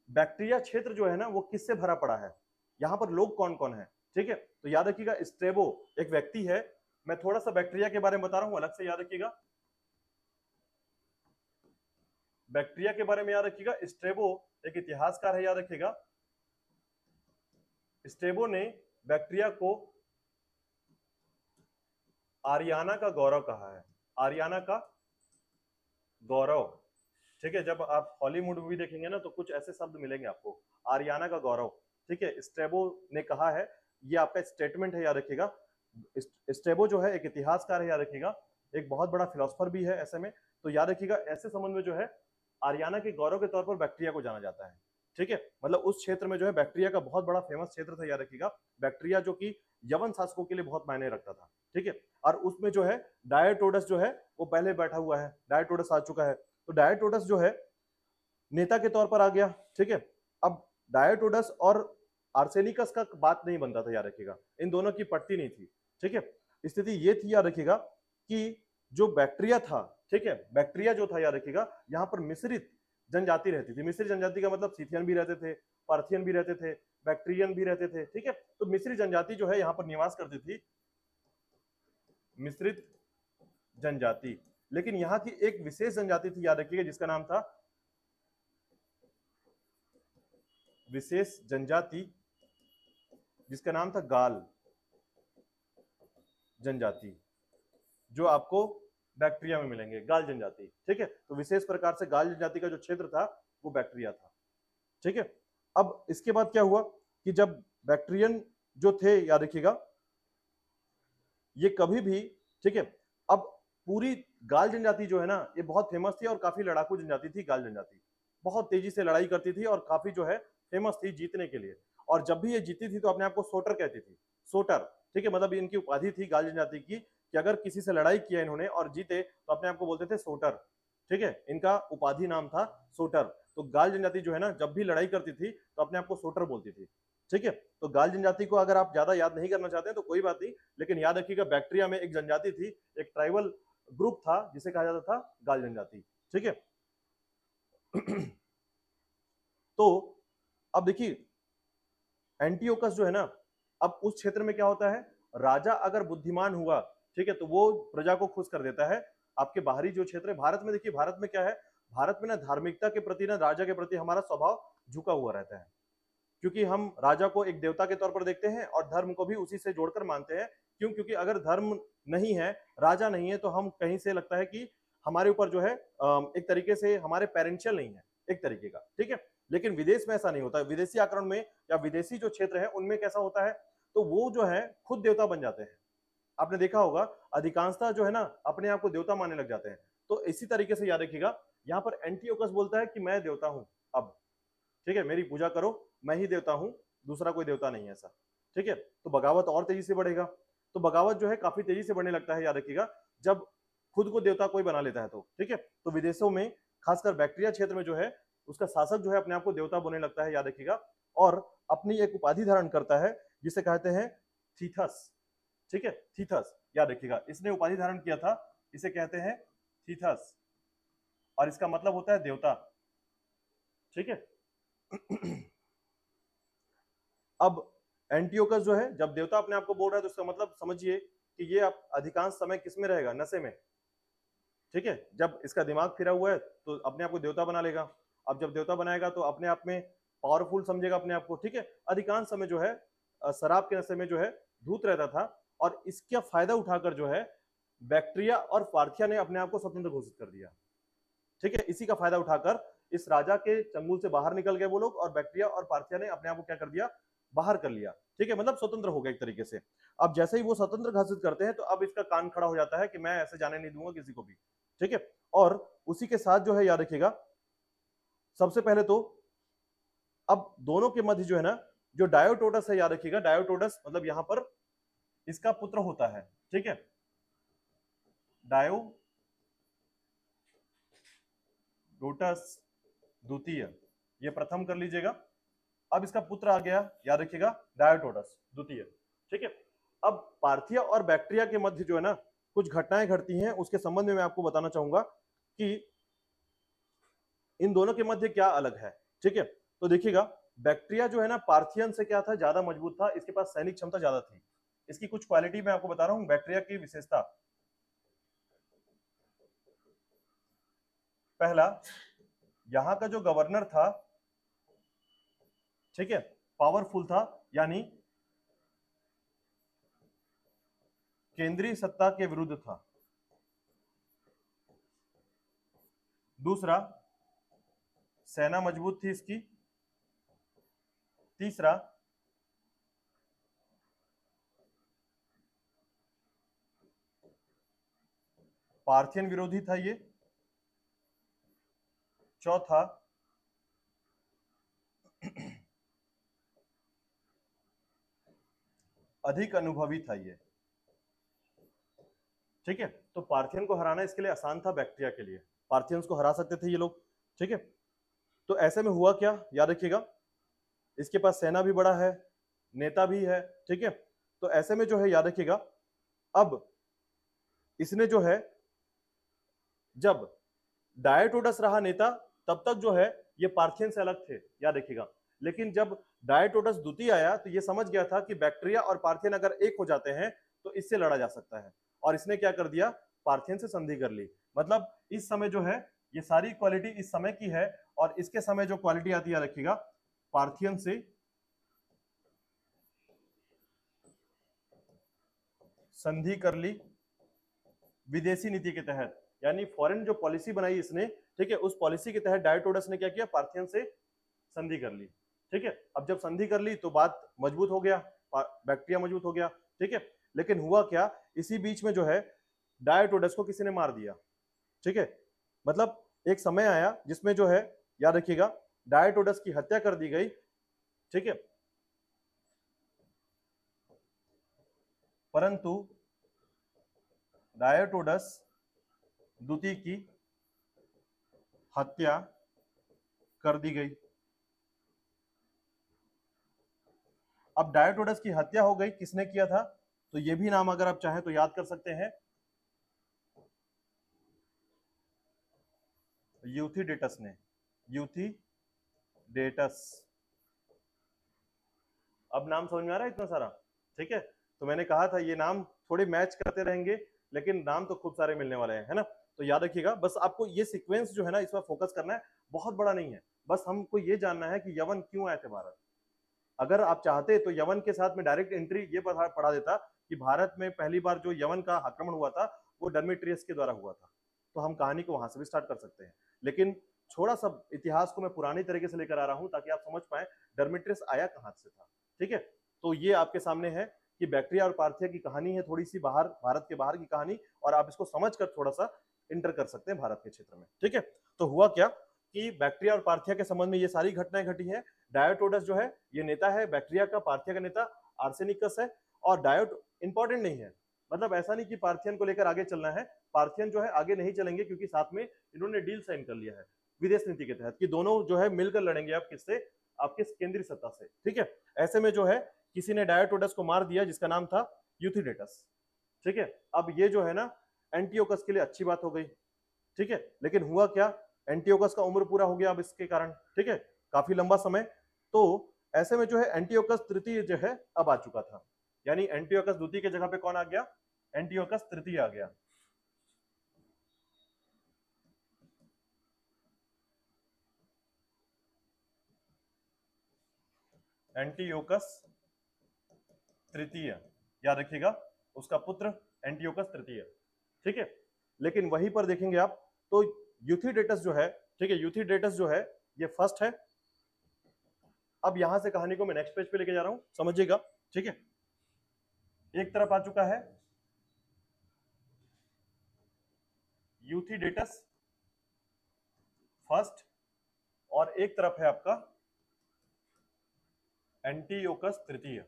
बैक्टीरिया क्षेत्र जो है ना, वो किससे भरा पड़ा है, यहां पर लोग कौन कौन है। ठीक है, तो याद रखिएगा, स्ट्रेबो एक व्यक्ति है। मैं थोड़ा सा बैक्टीरिया के बारे में बता रहा हूं अलग से, याद रखिएगा, बैक्टीरिया के बारे में याद रखिएगा। स्ट्रेबो एक इतिहासकार है, याद रखिएगा। स्ट्रेबो ने बैक्टीरिया को आरियाना का गौरव कहा है, आरियाना का गौरव। ठीक है, जब आप हॉलीवुड मूवी देखेंगे ना, तो कुछ ऐसे शब्द मिलेंगे आपको, आरियाना का गौरव। ठीक है, स्ट्रेबो ने कहा है, ये आपका स्टेटमेंट है, याद रखिएगा। स्ट्रेबो जो है एक इतिहासकार है, याद रखिएगा, एक बहुत बड़ा फिलोसफर भी है ऐसे में। तो याद रखिएगा, ऐसे संबंध में जो है आरियाना के गौरव के तौर पर बैक्टीरिया को जाना जाता है। ठीक है, मतलब उस क्षेत्र में जो है बैक्टीरिया का बहुत बड़ा फेमस क्षेत्र था, याद रखिएगा। बैक्टीरिया जो कि यवन शासकों के लिए बहुत मायने रखता था। ठीक है, और उसमें जो है डायोटोडस जो है वो पहले बैठा हुआ है, डायोटोडस आ चुका है। तो डायोटोडस जो है नेता के तौर पर आ गया। ठीक है, अब डायोटोडस और आर्सेनिकस का बात नहीं बनता था, याद रखिएगा, इन दोनों की पटती नहीं थी। ठीक है, स्थिति ये थी, याद रखिएगा, कि जो बैक्टीरिया था, ठीक है, बैक्टीरिया जो था, याद रखिएगा, यहाँ पर मिश्रित जनजाति रहती थी। मिश्रित जनजाति का मतलब सीथियन भी रहते थे, पार्थियन भी रहते थे, बैक्टीरियन भी रहते थे। ठीक है, तो मिश्रित जनजाति जो है यहाँ पर निवास करती थी, मिश्रित जनजाति। लेकिन यहाँ की एक विशेष जनजाति थी, याद रखिएगा, जिसका नाम था विशेष जनजाति, जिसका नाम था गाल जनजाति, जो आपको बैक्टीरिया में मिलेंगे, गाल जनजाति। ठीक है, तो विशेष प्रकार से गाल जनजाति का जो क्षेत्र था वो बैक्टीरिया था। ठीक है, अब इसके बाद क्या हुआ कि जब बैक्टीरियन जो थे, याद रखिएगा, ये कभी भी, ठीक है, अब पूरी गाल जनजाति जो है ना, ये बहुत फेमस थी और काफी लड़ाकू जनजाति थी। गाल जनजाति बहुत तेजी से लड़ाई करती थी और काफी जो है फेमस थी जीतने के लिए। और जब भी ये जीती थी तो अपने आप को सोटर कहती थी, सोटर। ठीक है, मतलब इनकी उपाधि थी गाल जनजाति की कि अगर किसी से लड़ाई किया इन्होंने और जीते तो अपने आप को बोलते थे सोटर। ठीक है, इनका उपाधि नाम था सोटर। तो गाल जनजाति जो है ना, जब भी लड़ाई करती थी तो अपने आप को सोटर बोलती थी। ठीक है, तो गाल जनजाति को अगर आप ज्यादा याद नहीं करना चाहते हैं तो कोई बात नहीं, लेकिन याद रखिएगा बैक्टीरिया में एक जनजाति थी, एक ट्राइबल ग्रुप था जिसे कहा जाता था गाल जनजाति। ठीक है, तो अब देखिए एंटीओकस जो है ना, अब उस क्षेत्र में क्या होता है, राजा अगर बुद्धिमान हुआ, ठीक है, तो वो प्रजा को खुश कर देता है। आपके बाहरी जो क्षेत्र है भारत में, देखिए भारत में क्या है, भारत में ना धार्मिकता के प्रति ना, राजा के प्रति हमारा स्वभाव झुका हुआ रहता है, क्योंकि हम राजा को एक देवता के तौर पर देखते हैं और धर्म को भी उसी से जोड़कर मानते हैं। क्यों? क्योंकि अगर धर्म नहीं है, राजा नहीं है, तो हम कहीं से लगता है कि हमारे ऊपर जो है एक तरीके से हमारे पेरेंशियल नहीं है एक तरीके का। ठीक है, लेकिन विदेश में ऐसा नहीं होता है। विदेशी आक्रमण में या विदेशी जो क्षेत्र है उनमें कैसा होता है, तो वो जो है खुद देवता बन जाते हैं। आपने देखा होगा अधिकांशता जो है ना अपने आप को देवता मानने लग जाते हैं। तो इसी तरीके से याद रखिएगा, यहाँ पर एंटीओकस बोलता है कि मैं देवता हूं अब, ठीक है, मेरी पूजा करो, मैं ही देवता हूं, दूसरा कोई देवता नहीं है ऐसा। ठीक है, तो बगावत और तेजी से बढ़ेगा। तो बगावत जो है काफी तेजी से बढ़ने लगता है, याद रखिएगा, जब खुद को देवता कोई बना लेता है तो। ठीक है, तो विदेशों में खासकर बैक्टीरिया क्षेत्र में जो है उसका शासक जो है अपने आप को देवता बोलने लगता है, याद रखिएगा, और अपनी एक उपाधि धारण करता है जिसे कहते हैं थीथस। ठीक है, थीथस, याद रखिएगा, इसने उपाधि धारण किया था, इसे कहते हैं थीथस, और इसका मतलब होता है देवता। ठीक है अब एंटियोकस जो है, जब देवता अपने आप को बोल रहा है तो इसका मतलब समझिए कि ये आप अधिकांश समय किस में रहेगा, नशे में। ठीक है, जब इसका दिमाग फिरा हुआ है तो अपने आप को देवता बना लेगा। अब जब देवता बनाएगा तो अपने आप में पावरफुल समझेगा अपने आप को। ठीक है, अधिकांश समय जो है शराब के नशे में जो है धूत रहता था, और इसका फायदा उठाकर जो है बैक्टीरिया और पार्थिया ने अपने आप को स्वतंत्र घोषित कर दिया। ठीक है, इसी का फायदा उठाकर इस राजा के चंगुल से बाहर निकल गए वो लोग, और बैक्टीरिया और पार्थिया ने अपने आप को क्या कर दिया, बाहर कर लिया। ठीक है, मतलब स्वतंत्र हो गया एक तरीके से। अब जैसे ही वो स्वतंत्र घोषित करते हैं तो अब इसका कान खड़ा हो जाता है कि मैं ऐसे जाने नहीं दूंगा किसी को भी। ठीक है, और उसी के साथ जो है याद रखिएगा, सबसे पहले तो अब दोनों के मध्य जो है ना, जो डायोटोटस है, याद रखिएगा, डायोटोटस मतलब यहां पर इसका पुत्र होता है। ठीक है, डायोटोटस द्वितीय, ये प्रथम कर लीजिएगा। अब इसका पुत्र आ गया, याद रखिएगा, डायोटोटस द्वितीय। ठीक है, अब पार्थिया और बैक्टीरिया के मध्य जो है ना कुछ घटनाएं घटती हैं, उसके संबंध में मैं आपको बताना चाहूंगा कि इन दोनों के मध्य क्या अलग है। ठीक है, तो देखिएगा, बैक्टीरिया जो है ना पार्थियन से क्या था, ज्यादा मजबूत था, इसके पास सैनिक क्षमता ज्यादा थी। इसकी कुछ क्वालिटी मैं आपको बता रहा हूं, बैक्टीरिया की विशेषता। पहला, यहां का जो गवर्नर था, ठीक है, पावरफुल था, यानी केंद्रीय सत्ता के विरुद्ध था। दूसरा, सेना मजबूत थी इसकी। तीसरा, पार्थियन विरोधी था ये। चौथा, अधिक अनुभवी था ये। ठीक है, तो पार्थियन को हराना इसके लिए आसान था, बैक्टीरिया के लिए पार्थियंस को हरा सकते थे ये लोग। ठीक है, तो ऐसे में हुआ क्या, याद रखिएगा, इसके पास सेना भी बड़ा है, नेता भी है। ठीक है, तो ऐसे में जो है याद रखिएगा, अब इसने जो है, जब डायोटोटस रहा नेता तब तक जो है ये पार्थियन से अलग थे, याद रखिएगा, लेकिन जब डायोटोटस द्वितीय आया तो ये समझ गया था कि बैक्टीरिया और पार्थियन अगर एक हो जाते हैं तो इससे लड़ा जा सकता है, और इसने क्या कर दिया, पार्थियन से संधि कर ली। मतलब इस समय जो है ये सारी क्वालिटी इस समय की है, और इसके समय जो क्वालिटी आती है रखिएगा, पार्थियन से संधि कर ली विदेशी नीति के तहत, यानी फॉरेन जो पॉलिसी बनाई इसने, ठीक है, उस पॉलिसी के तहत डायोटोटस ने क्या किया, पार्थियन से संधि कर ली। ठीक है, अब जब संधि कर ली तो बात मजबूत हो गया, बैक्टीरिया मजबूत हो गया। ठीक है, लेकिन हुआ क्या, इसी बीच में जो है डायोटोटस को किसी ने मार दिया। ठीक है, मतलब एक समय आया जिसमें जो है याद रखिएगा डायोटोटस की हत्या कर दी गई। ठीक है, परंतु डायोटोटस द्वितीय की हत्या कर दी गई। अब डायोटोटस की हत्या हो गई, किसने किया था, तो ये भी नाम अगर आप चाहें तो याद कर सकते हैं, यूथिडेटस ने, यूथिडेटस। अब नाम समझ में आ रहा है इतना सारा। ठीक है, तो मैंने कहा था ये नाम थोड़े मैच करते रहेंगे, लेकिन नाम तो खूब सारे मिलने वाले हैं, है ना। तो याद रखिएगा, बस आपको ये सीक्वेंस जो है ना इस पर फोकस करना है, बहुत बड़ा नहीं है, बस हमको ये जानना है कि यवन क्यों आए थे भारत। अगर आप चाहते तो यवन के साथ में डायरेक्ट एंट्री ये पढ़ा देता कि भारत में पहली बार जो यवन का आक्रमण हुआ था वो डर्मिट्रियस के द्वारा हुआ था, तो हम कहानी को वहां से भी स्टार्ट कर सकते हैं। लेकिन थोड़ा सा इतिहास को मैं पुरानी तरीके से लेकर आ रहा हूं ताकि आप समझ पाए डर्मिट्रियस आया कहां से था। ठीक है, तो ये आपके सामने है कि बैक्टीरिया और पार्थिया की कहानी है, थोड़ी सी बाहर, भारत के बाहर की कहानी, और आप इसको समझकर थोड़ा सा इंटर कर सकते हैं भारत के क्षेत्र में। ठीक है, तो हुआ क्या कि बैक्टीरिया और पार्थिया के संबंध में ये सारी घटनाएं घटी हैं। डायोटोटस जो है ये नेता है, बैक्टीरिया का, पार्थिया का नेता। आर्सेनिकस है, और डायोड इंपॉर्टेंट नहीं है, मतलब ऐसा नहीं कि पार्थियन को लेकर आगे चलना है, पार्थियन जो है आगे नहीं चलेंगे क्योंकि साथ में इन्होंने डील साइन कर लिया है विदेश नीति के तहत कि दोनों जो है मिलकर लड़ेंगे आप किससे, आपके केंद्रीय सत्ता से, ठीक है। ऐसे में जो है किसी ने डायोटोडस को मार दिया जिसका नाम था यूथिडेटस, ठीक है। अब ये जो है ना एंटियोकस के लिए अच्छी बात हो गई, ठीक है, लेकिन हुआ क्या, एंटियोकस का उम्र पूरा हो गया अब इसके कारण, ठीक है, काफी लंबा समय। तो ऐसे में जो है एंटियोकस तृतीय जो है अब आ चुका था, यानी एंटियोकस द्वितीय की जगह पे कौन आ गया, एंटियोकस तृतीय आ गया। एंटियोकस तृतीय, याद रखिएगा, उसका पुत्र एंटियोकस तृतीय, ठीक है। लेकिन वहीं पर देखेंगे आप तो यूथिडेटस जो है, ठीक है, यूथिडेटस जो है ये फर्स्ट है। अब यहां से कहानी को मैं नेक्स्ट पेज पे लेके जा रहा हूं, समझिएगा, ठीक है। एक तरफ आ चुका है यूथिडेटस फर्स्ट, और एक तरफ है आपका एंटियोकस तृतीय,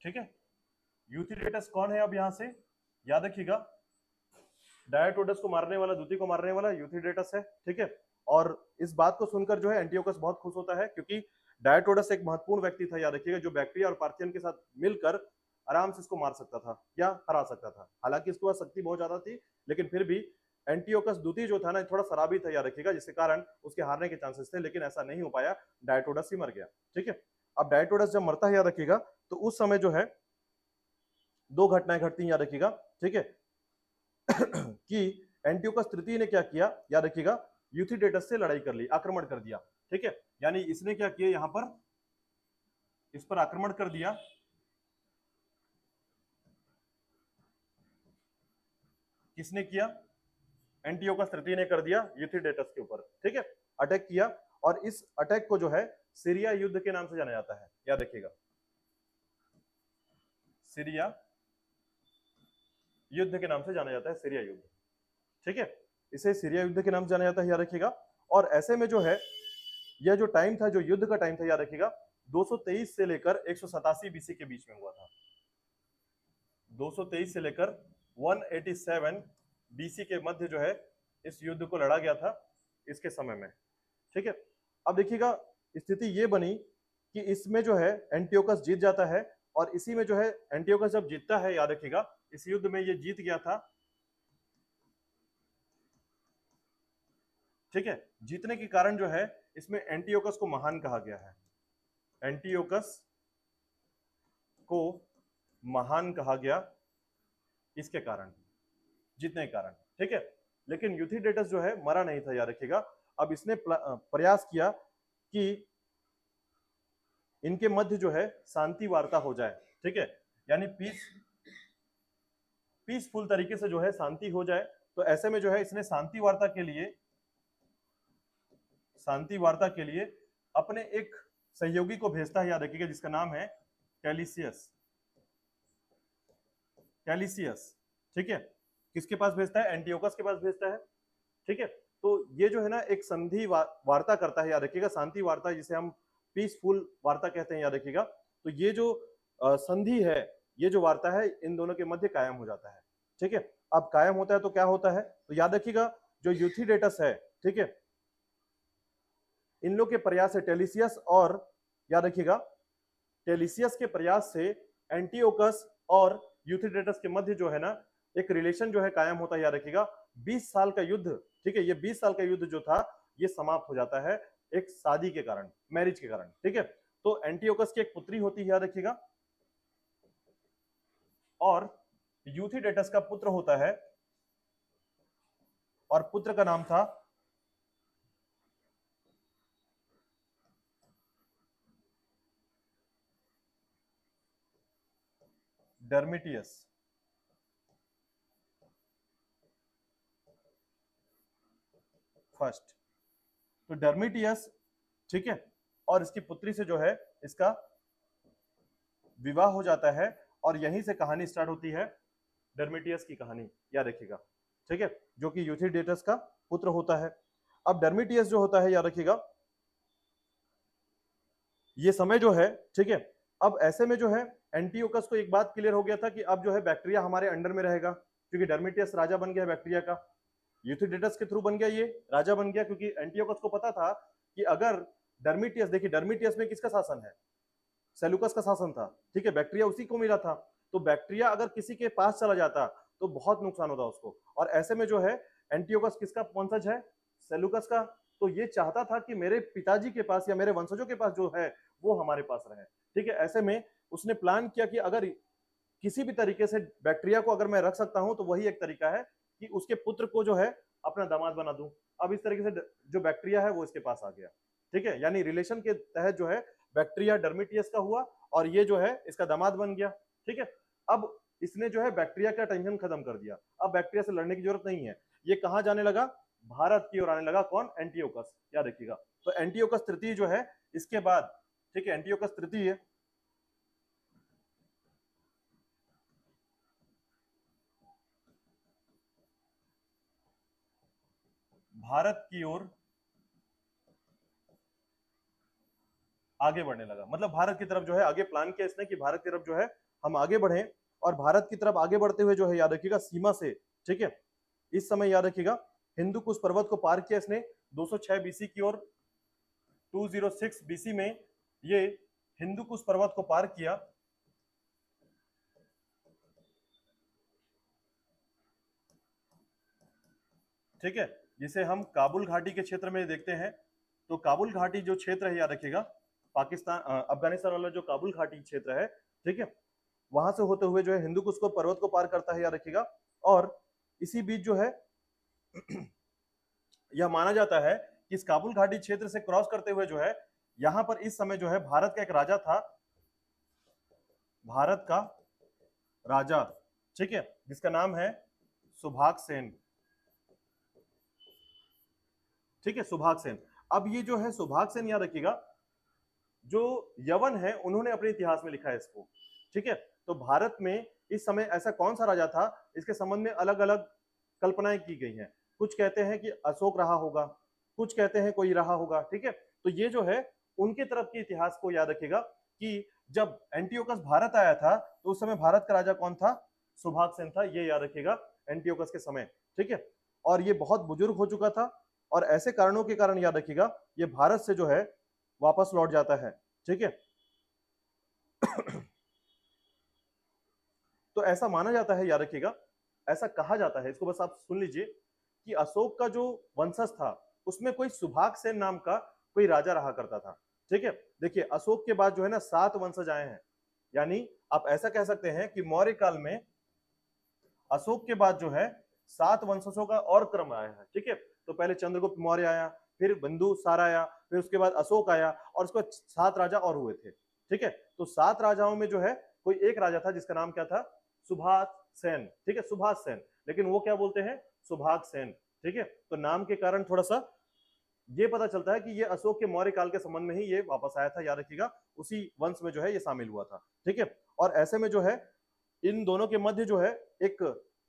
ठीक है। यूथिडेटस कौन है अब यहां से, याद रखिएगा, डायोटोडस को मारने वाला, द्वितीय को मारने वाला यूथिडेटस है, ठीक है। और इस बात को सुनकर जो है एंटियोकस बहुत खुश होता है क्योंकि डायोटोडस एक महत्वपूर्ण व्यक्ति था, याद रखिएगा, जो बैक्टीरिया और पार्थियन के साथ मिलकर आराम से इसको मार सकता था या हरा सकता था। हालांकि इसके पास शक्ति बहुत ज्यादा थी, लेकिन फिर भी एंटियोकस द्वितीय जो था ना थोड़ा शराबी था, याद रखिएगा, जिसके कारण उसके हारने के चांसेस थे, लेकिन ऐसा नहीं हो पाया, डायोटोडस ही मर गया, ठीक है। अब डायोटोडस जब मरता है, याद रखिएगा, तो उस समय जो है दो घटनाएं घटती हैं, याद रखिएगा, ठीक है। कि एंटियोकस तृतीय ने क्या किया, याद रखिएगा, यूथिडेटस से लड़ाई कर ली, आक्रमण कर दिया, ठीक है। यानी इसने क्या किया, यहां पर इस पर आक्रमण कर दिया, किसने किया, एंटियोकस तृतीय ने कर दिया यूथिडेटस के ऊपर, ठीक है, अटैक किया। और इस अटैक को जो है सीरिया युद्ध के नाम से जाना जाता है, याद रखिएगा, सीरिया युद्ध के नाम से जाना जाता है, सीरिया युद्ध, ठीक है, इसे सीरिया युद्ध के नाम से जाना जाता है, याद रखिएगा। और ऐसे में जो है यह जो टाइम था, जो युद्ध का टाइम था, याद रखिएगा, 223 से लेकर 187 बीसी के बीच में हुआ था, 223 से लेकर 187 बीसी के मध्य जो है इस युद्ध को लड़ा गया था इसके समय में, ठीक है। अब देखिएगा स्थिति ये बनी कि इसमें जो है एंटियोकस जीत जाता है, और इसी में जो है एंटियोकस जब जीतता है, याद रखिएगा, इस युद्ध में ये जीत गया था, ठीक है। जीतने के कारण जो है इसमें एंटियोकस को महान कहा गया है, एंटियोकस को महान कहा गया इसके कारण, जीतने के कारण, ठीक है। लेकिन यूथिडेटस जो है मरा नहीं था, याद रखिएगा। अब इसने प्रयास किया कि इनके मध्य जो है शांति वार्ता हो जाए, ठीक है, यानी पीसफुल तरीके से जो है शांति हो जाए। तो ऐसे में जो है इसने शांति वार्ता के लिए अपने एक सहयोगी को भेजता है, याद रखिएगा, जिसका नाम है कैलिसियस, ठीक है। किसके पास भेजता है, एंटियोकस के पास भेजता है, ठीक है। तो ये जो है ना एक संधि वार्ता करता है, याद रखिएगा, शांति वार्ता जिसे हम पीसफुल वार्ता कहते हैं, याद रखिएगा। तो ये जो संधि है, ये जो वार्ता है, इन दोनों के मध्य कायम हो जाता है, ठीक है। अब कायम होता है तो क्या होता है, तो याद रखिएगा जो यूथिडेटस है, ठीक है, इन लोग के प्रयास से टेलिसियस, और याद रखिएगा टेलिसियस के प्रयास से एंटियोकस और यूथिडेटस के मध्य जो है ना एक रिलेशन जो है कायम होता है, याद रखिएगा। 20 साल का युद्ध, ठीक है, ये 20 साल का युद्ध जो था ये समाप्त हो जाता है एक शादी के कारण, मैरिज के कारण, ठीक है। तो एंटियोकस की एक पुत्री होती है, याद रखिएगा, और यूथिडेटस का पुत्र होता है, और पुत्र का नाम था डर्मिटियस, फर्स्ट। तो डर्मिटियस, ठीक है, और इसकी पुत्री से जो है इसका विवाह हो जाता है, और यहीं से कहानी स्टार्ट होती है, डर्मिटियस की कहानी, याद रखिएगा, ठीक है, जो कि यूथिडेटस का पुत्र होता है। अब डर्मिटियस जो होता है याद रखिएगा, ये समय जो है, ठीक है, अब ऐसे में जो है एंटीओकस को एक बात क्लियर हो गया था कि अब जो है बैक्टीरिया हमारे अंडर में रहेगा, क्योंकि डर्मिटियस राजा बन गया बैक्टीरिया का, यूथिडेटस के थ्रू बन गया, ये राजा बन गया, क्योंकि एंटीओकस को पता था कि अगर डर्मिटियस, देखिए डर्मिटियस में किसका शासन है, सेलुकस का शासन था, ठीक है, बैक्टीरिया उसी को मिला था, तो बैक्टीरिया अगर किसी के पास चला जाता तो बहुत नुकसान होता उसको, और ऐसे में जो है एंटीओकस किसका वंशज है, सेलुकस का, तो ये चाहता था कि मेरे पिताजी के पास या मेरे वंशजों के पास जो है वो हमारे पास रहे, ठीक है। ऐसे में उसने प्लान किया कि अगर किसी भी तरीके से बैक्टीरिया को अगर मैं रख सकता हूं तो वही एक तरीका है कि उसके पुत्र को जो है अपना दामाद बना दूं। अब इस तरीके से जो बैक्टीरिया है वो इसके पास आ गया, ठीक है, यानी रिलेशन के तहत जो है बैक्टीरिया डर्मिटियस का हुआ और ये जो है इसका दामाद बन गया, ठीक है। अब इसने जो है बैक्टीरिया का टेंशन खत्म कर दिया, अब बैक्टीरिया से लड़ने की जरूरत नहीं है, ये कहां जाने लगा, भारत की ओर आने लगा, कौन, एंटीओकस, याद रखिएगा। तो एंटीओकस तृतीय जो है इसके बाद, ठीक है, एंटीओकस तृतीय भारत की ओर आगे बढ़ने लगा, मतलब भारत की तरफ जो है आगे प्लान किया इसने कि भारत की तरफ जो है हम आगे बढ़े, और भारत की तरफ आगे बढ़ते हुए जो है याद रखिएगा सीमा से, ठीक है, इस समय याद रखिएगा हिंदू कुश पर्वत को पार किया इसने 206 बीसी की ओर, 206 बीसी में ये हिंदू कुश पर्वत को पार किया, ठीक है, जिसे हम काबुल घाटी के क्षेत्र में देखते हैं। तो काबुल घाटी जो क्षेत्र है याद रखिएगा, पाकिस्तान अफगानिस्तान वाला जो काबुल घाटी क्षेत्र है, ठीक है, वहां से होते हुए जो है हिंदू कुश को पर्वत को पार करता है याद रखिएगा, और इसी बीच जो है यह माना जाता है कि इस काबुल घाटी क्षेत्र से क्रॉस करते हुए जो है यहां पर इस समय जो है भारत का एक राजा था, भारत का राजा, ठीक है, जिसका नाम है सुभाष सेन, ठीक है, सुभाष सेन। अब ये जो है सुभाष सेन याद रखिएगा, जो यवन है उन्होंने अपने इतिहास में लिखा है इसको, ठीक है। तो भारत में इस समय ऐसा कौन सा राजा था, इसके संबंध में अलग अलग कल्पनाएं की गई हैं, कुछ कहते हैं कि अशोक रहा होगा, कुछ कहते हैं कोई रहा होगा, ठीक है। तो ये जो है उनके तरफ के इतिहास को याद रखिएगा कि जब एंटीओकस भारत आया था तो उस समय भारत का राजा कौन था, सुभाष सेन था, ये याद रखिएगा एंटीओकस के समय, ठीक है। और ये बहुत बुजुर्ग हो चुका था, और ऐसे कारणों के कारण याद रखिएगा ये भारत से जो है वापस लौट जाता है, ठीक है। तो ऐसा माना जाता है, याद रखिएगा, ऐसा कहा जाता है, इसको बस आप सुन लीजिए कि अशोक का जो वंशज था उसमें कोई सुभाष सेन नाम का कोई राजा रहा करता था, ठीक है। देखिए अशोक के बाद जो है ना 7 वंशज आए हैं, यानी आप ऐसा कह सकते हैं कि मौर्य काल में अशोक के बाद जो है 7 वंशजों का और क्रम आया है, ठीक है। तो पहले चंद्रगुप्त मौर्य आया, फिर बिंदुसार आया, फिर उसके बाद अशोक आया, और उसके बाद 7 राजा और हुए थे, ठीक है। तो 7 राजाओं में जो है कोई एक राजा था जिसका नाम क्या था, सुभाष सेन, ठीक है, सुभाष सेन, लेकिन वो क्या बोलते हैं, सुभाष सेन, ठीक है। तो नाम के कारण थोड़ा सा ये पता चलता है कि ये अशोक के मौर्य काल के संबंध में ही ये वापस आया था, याद रखिएगा, उसी वंश में जो है ये शामिल हुआ था, ठीक है। और ऐसे में जो है इन दोनों के मध्य जो है एक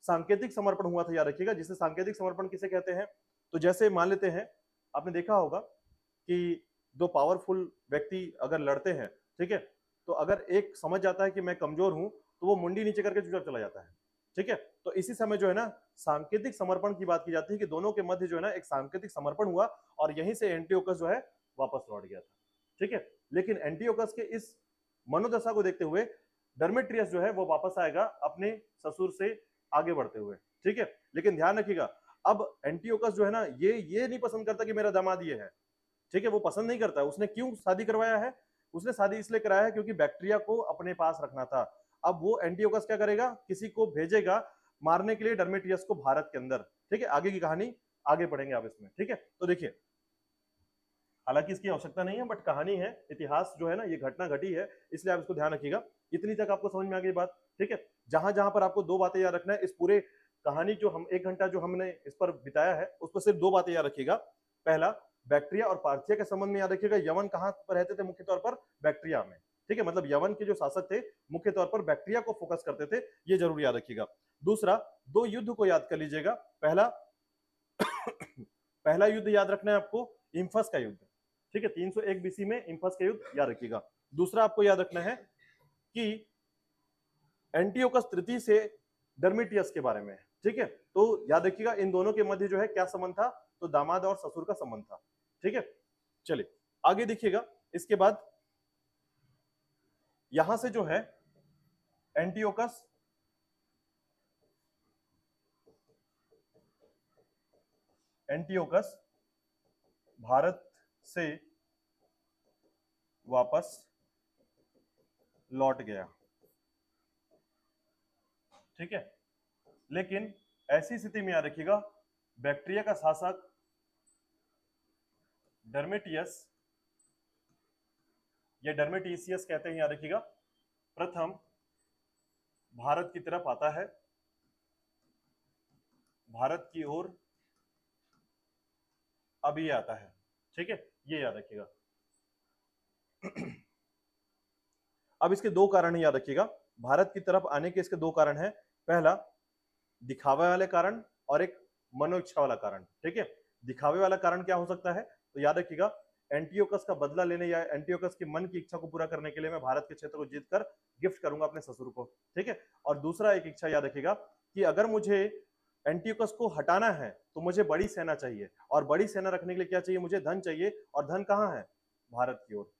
सांकेतिक समर्पण हुआ था, याद रखिएगा, जिसे सांकेतिक समर्पण किसे कहते हैं, तो जैसे मान लेते हैं, आपने देखा होगा कि 2 पावरफुल व्यक्ति अगर लड़ते हैं, ठीक है, तो अगर एक समझ जाता है कि मैं कमजोर हूं तो वो मुंडी नीचे करके चुपचाप चला जाता है, ठीक है। तो इसी समय जो है ना सांकेतिक समर्पण की बात की जाती है कि दोनों के मध्य जो है ना एक सांकेतिक समर्पण हुआ, और यहीं से एंटीओकस जो है वापस लौट गया था, ठीक है। लेकिन एंटीओकस के इस मनोदशा को देखते हुए डर्मेट्रियस जो है वो वापस आएगा अपने ससुर से आगे बढ़ते हुए, ठीक है। लेकिन ध्यान रखिएगा, अब एंटीओकस जो है ना ये नहीं पसंद करता कि मेरा दामाद ये है, ठीक है, वो पसंद नहीं करता। उसने क्यों शादी करवाया है, उसने शादी इसलिए कराया है क्योंकि बैक्टीरिया को अपने पास रखना था। अब वो एंटीओकस क्या करेगा, किसी को भेजेगा मारने के लिए डर्मेट्रियस को भारत के अंदर, ठीक है। आगे की कहानी आगे पढ़ेंगे आप इसमें, ठीक है। तो देखिए, हालांकि इसकी आवश्यकता नहीं है, बट कहानी है, इतिहास जो है ना ये घटना घटी है, इसलिए आप इसको ध्यान रखिएगा। इतनी तक आपको समझ में आ गई बात, ठीक है। जहां जहां पर आपको 2 बातें याद रखना है, इस पूरे कहानी जो हम 1 घंटा जो हमने इस पर बिताया है उस पर सिर्फ 2 बातें याद रखिएगा। पहला, बैक्टीरिया और पार्थिया के संबंध में याद रखिएगा, यवन कहां पर रहते थे, मुख्य तौर पर बैक्टीरिया में, ठीक है। मतलब यवन के जो शासक थे मुख्य तौर पर बैक्टीरिया को फोकस करते थे, ये जरूर याद रखिएगा। दूसरा, 2 युद्ध को याद कर लीजिएगा। पहला पहला युद्ध याद रखना है आपको, इम्फस का युद्ध, ठीक है, 301 बीसी में इम्फस का युद्ध याद रखिएगा। दूसरा आपको याद रखना है कि एंटियोकस तृतीय से डर्मिटियस के बारे में, ठीक है, तो याद रखिएगा इन दोनों के मध्य जो है क्या संबंध था, तो दामाद और ससुर का संबंध था, ठीक है। चलिए आगे देखिएगा, इसके बाद यहां से जो है एंटियोकस भारत से वापस लौट गया, ठीक है, लेकिन ऐसी स्थिति में याद रखिएगा बैक्टीरिया का शासक डर्मेटियस या डर्मेटिसियस कहते हैं, याद रखिएगा, प्रथम भारत की तरफ आता है, भारत की ओर अब ये आता है, ठीक है, ये याद रखिएगा। अब इसके दो कारण है, याद रखिएगा, भारत की तरफ आने के इसके दो कारण हैं, पहला दिखावे वाले कारण और एक मनोइच्छा वाला कारण, ठीक है। दिखावे वाला कारण क्या हो सकता है, तो याद रखिएगा एंटियोकस का बदला लेने या एंटियोकस के मन की इच्छा को पूरा करने के लिए मैं भारत के क्षेत्र को जीतकर गिफ्ट करूंगा अपने ससुर को, ठीक है। और दूसरा एक इच्छा याद रखिएगा कि अगर मुझे एंटियोकस को हटाना है तो मुझे बड़ी सेना चाहिए, और बड़ी सेना रखने के लिए क्या चाहिए, मुझे धन चाहिए, और धन कहाँ है, भारत की ओर।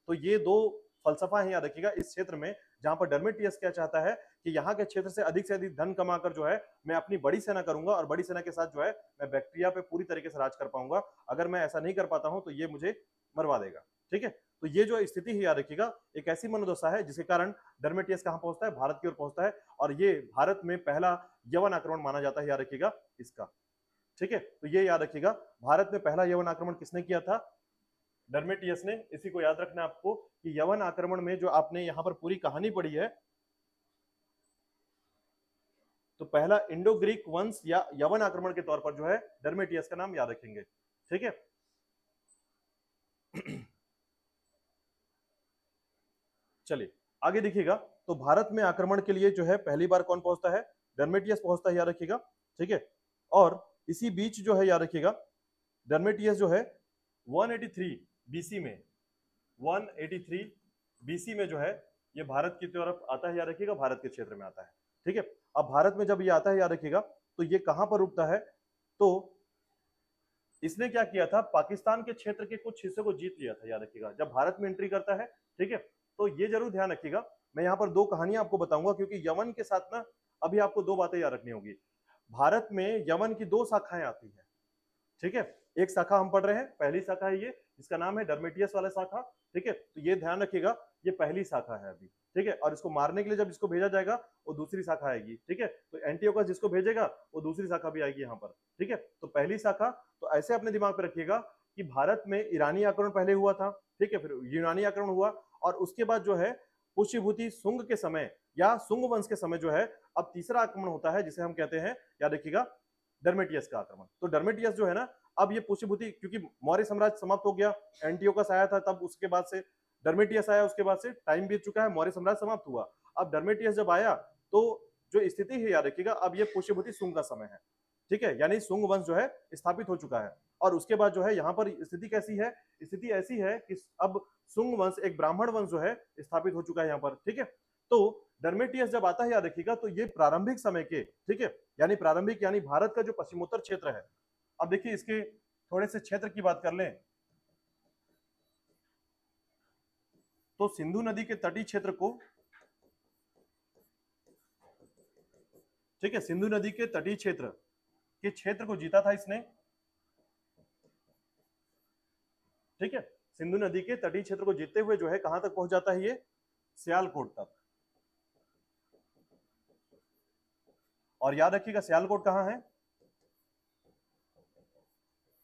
तो ये दो फलसफा है, याद रखिएगा, इस क्षेत्र में, जहां पर डर्मेटियस क्या चाहता है कि यहाँ के क्षेत्र से अधिक धन कमाकर जो है मैं अपनी बड़ी सेना करूंगा, और बड़ी सेना के साथ जो है मैं बैक्टीरिया पे पूरी तरीके से राज कर पाऊंगा। अगर मैं ऐसा नहीं कर पाता हूं तो ये मुझे मरवा देगा, ठीक है। तो ये जो स्थिति है, याद रखिएगा, एक ऐसी मनोदशा है जिसके कारण डर्मेटियस कहां पहुंचता है, भारत की ओर पहुंचता है, और ये भारत में पहला यवन आक्रमण माना जाता है, याद रखिएगा इसका, ठीक है। तो ये याद रखिएगा भारत में पहला यवन आक्रमण किसने किया था, डर्मेटियस ने। इसी को याद रखना है आपको कि यवन आक्रमण में जो आपने यहां पर पूरी कहानी पढ़ी है, तो पहला इंडो ग्रीक वंश या यवन आक्रमण के तौर पर जो है डर्मेटियस का नाम याद रखेंगे, ठीक है। चलिए आगे देखिएगा, तो भारत में आक्रमण के लिए जो है पहली बार कौन पहुंचता है, डर्मेटियस पहुंचता है, याद रखिएगा, ठीक है। और इसी बीच जो है, याद रखिएगा, डर्मेटियस जो है 183 बीसी में, 183 बीसी में जो है ये भारत की तरफ आता है, याद रखिएगा, भारत के क्षेत्र में आता है, ठीक है। अब भारत में जब ये आता है, याद रखिएगा, तो ये कहां पर रुकता है, तो इसने क्या किया था, पाकिस्तान के क्षेत्र के कुछ हिस्से को जीत लिया था, याद रखिएगा, जब भारत में एंट्री करता है, ठीक है। तो ये जरूर ध्यान रखिएगा, मैं यहाँ पर दो कहानियां आपको बताऊंगा, क्योंकि यमन के साथ ना अभी आपको दो बातें याद रखनी होगी। भारत में यमन की दो शाखाएं आती है, ठीक है। एक शाखा हम पढ़ रहे हैं, पहली शाखा है ये, जिसका नाम है डर्मेटियस वाला शाखा, ठीक है। तो ये ध्यान रखिएगा, ये पहली शाखा है अभी, ठीक है। और इसको मारने के लिए जब इसको भेजा जाएगा वो दूसरी शाखा आएगी, ठीक है। तो एंटियोकस जिसको भेजेगा वो दूसरी शाखा भी आएगी यहाँ पर, ठीक है। तो पहली शाखा, तो ऐसे अपने दिमाग पे रखिएगा कि भारत में ईरानी आक्रमण पहले हुआ था, ठीक है, फिर यूनानी आक्रमण हुआ, और उसके बाद जो है पुष्यभूति सुंग के समय या सुंग वंश के समय जो है अब तीसरा आक्रमण होता है, जिसे हम कहते हैं, याद रखिएगा, डर्मेटियस का आक्रमण। तो डर्मेटियस जो है ना, अब ये पुष्यभूति, क्योंकि मौर्य साम्राज्य समाप्त हो गया, एंटियोकस आया था तब, उसके बाद से डर्मेटियस आया, उसके बाद से टाइम बीत चुका है, मौर्य साम्राज्य समाप्त हुआ। अब डर्मेटियस जब आया तो जो स्थिति है, याद रखिएगा, अब ये पुष्यभूति सुंग का समय है, ठीक है, यानी सुंग वंश जो है स्थापित हो चुका है। और उसके बाद जो है यहाँ पर स्थिति कैसी है, स्थिति ऐसी है कि अब सुंग वंश, एक ब्राह्मण वंश जो है स्थापित हो चुका है यहाँ पर, ठीक है। तो डर्मेटियस जब आता है, याद रखिएगा, तो ये प्रारंभिक समय के, ठीक है, यानी प्रारंभिक यानी भारत का जो पश्चिमोत्तर क्षेत्र है। अब देखिए इसके थोड़े से क्षेत्र की बात कर लें, तो सिंधु नदी के तटीय क्षेत्र को, ठीक है, सिंधु नदी के तटीय क्षेत्र को जीता था इसने, ठीक है। सिंधु नदी के तटीय क्षेत्र को जीतते हुए जो है कहां तक पहुंच जाता है, ये सियालकोट तक। और याद रखिएगा सियालकोट कहां है,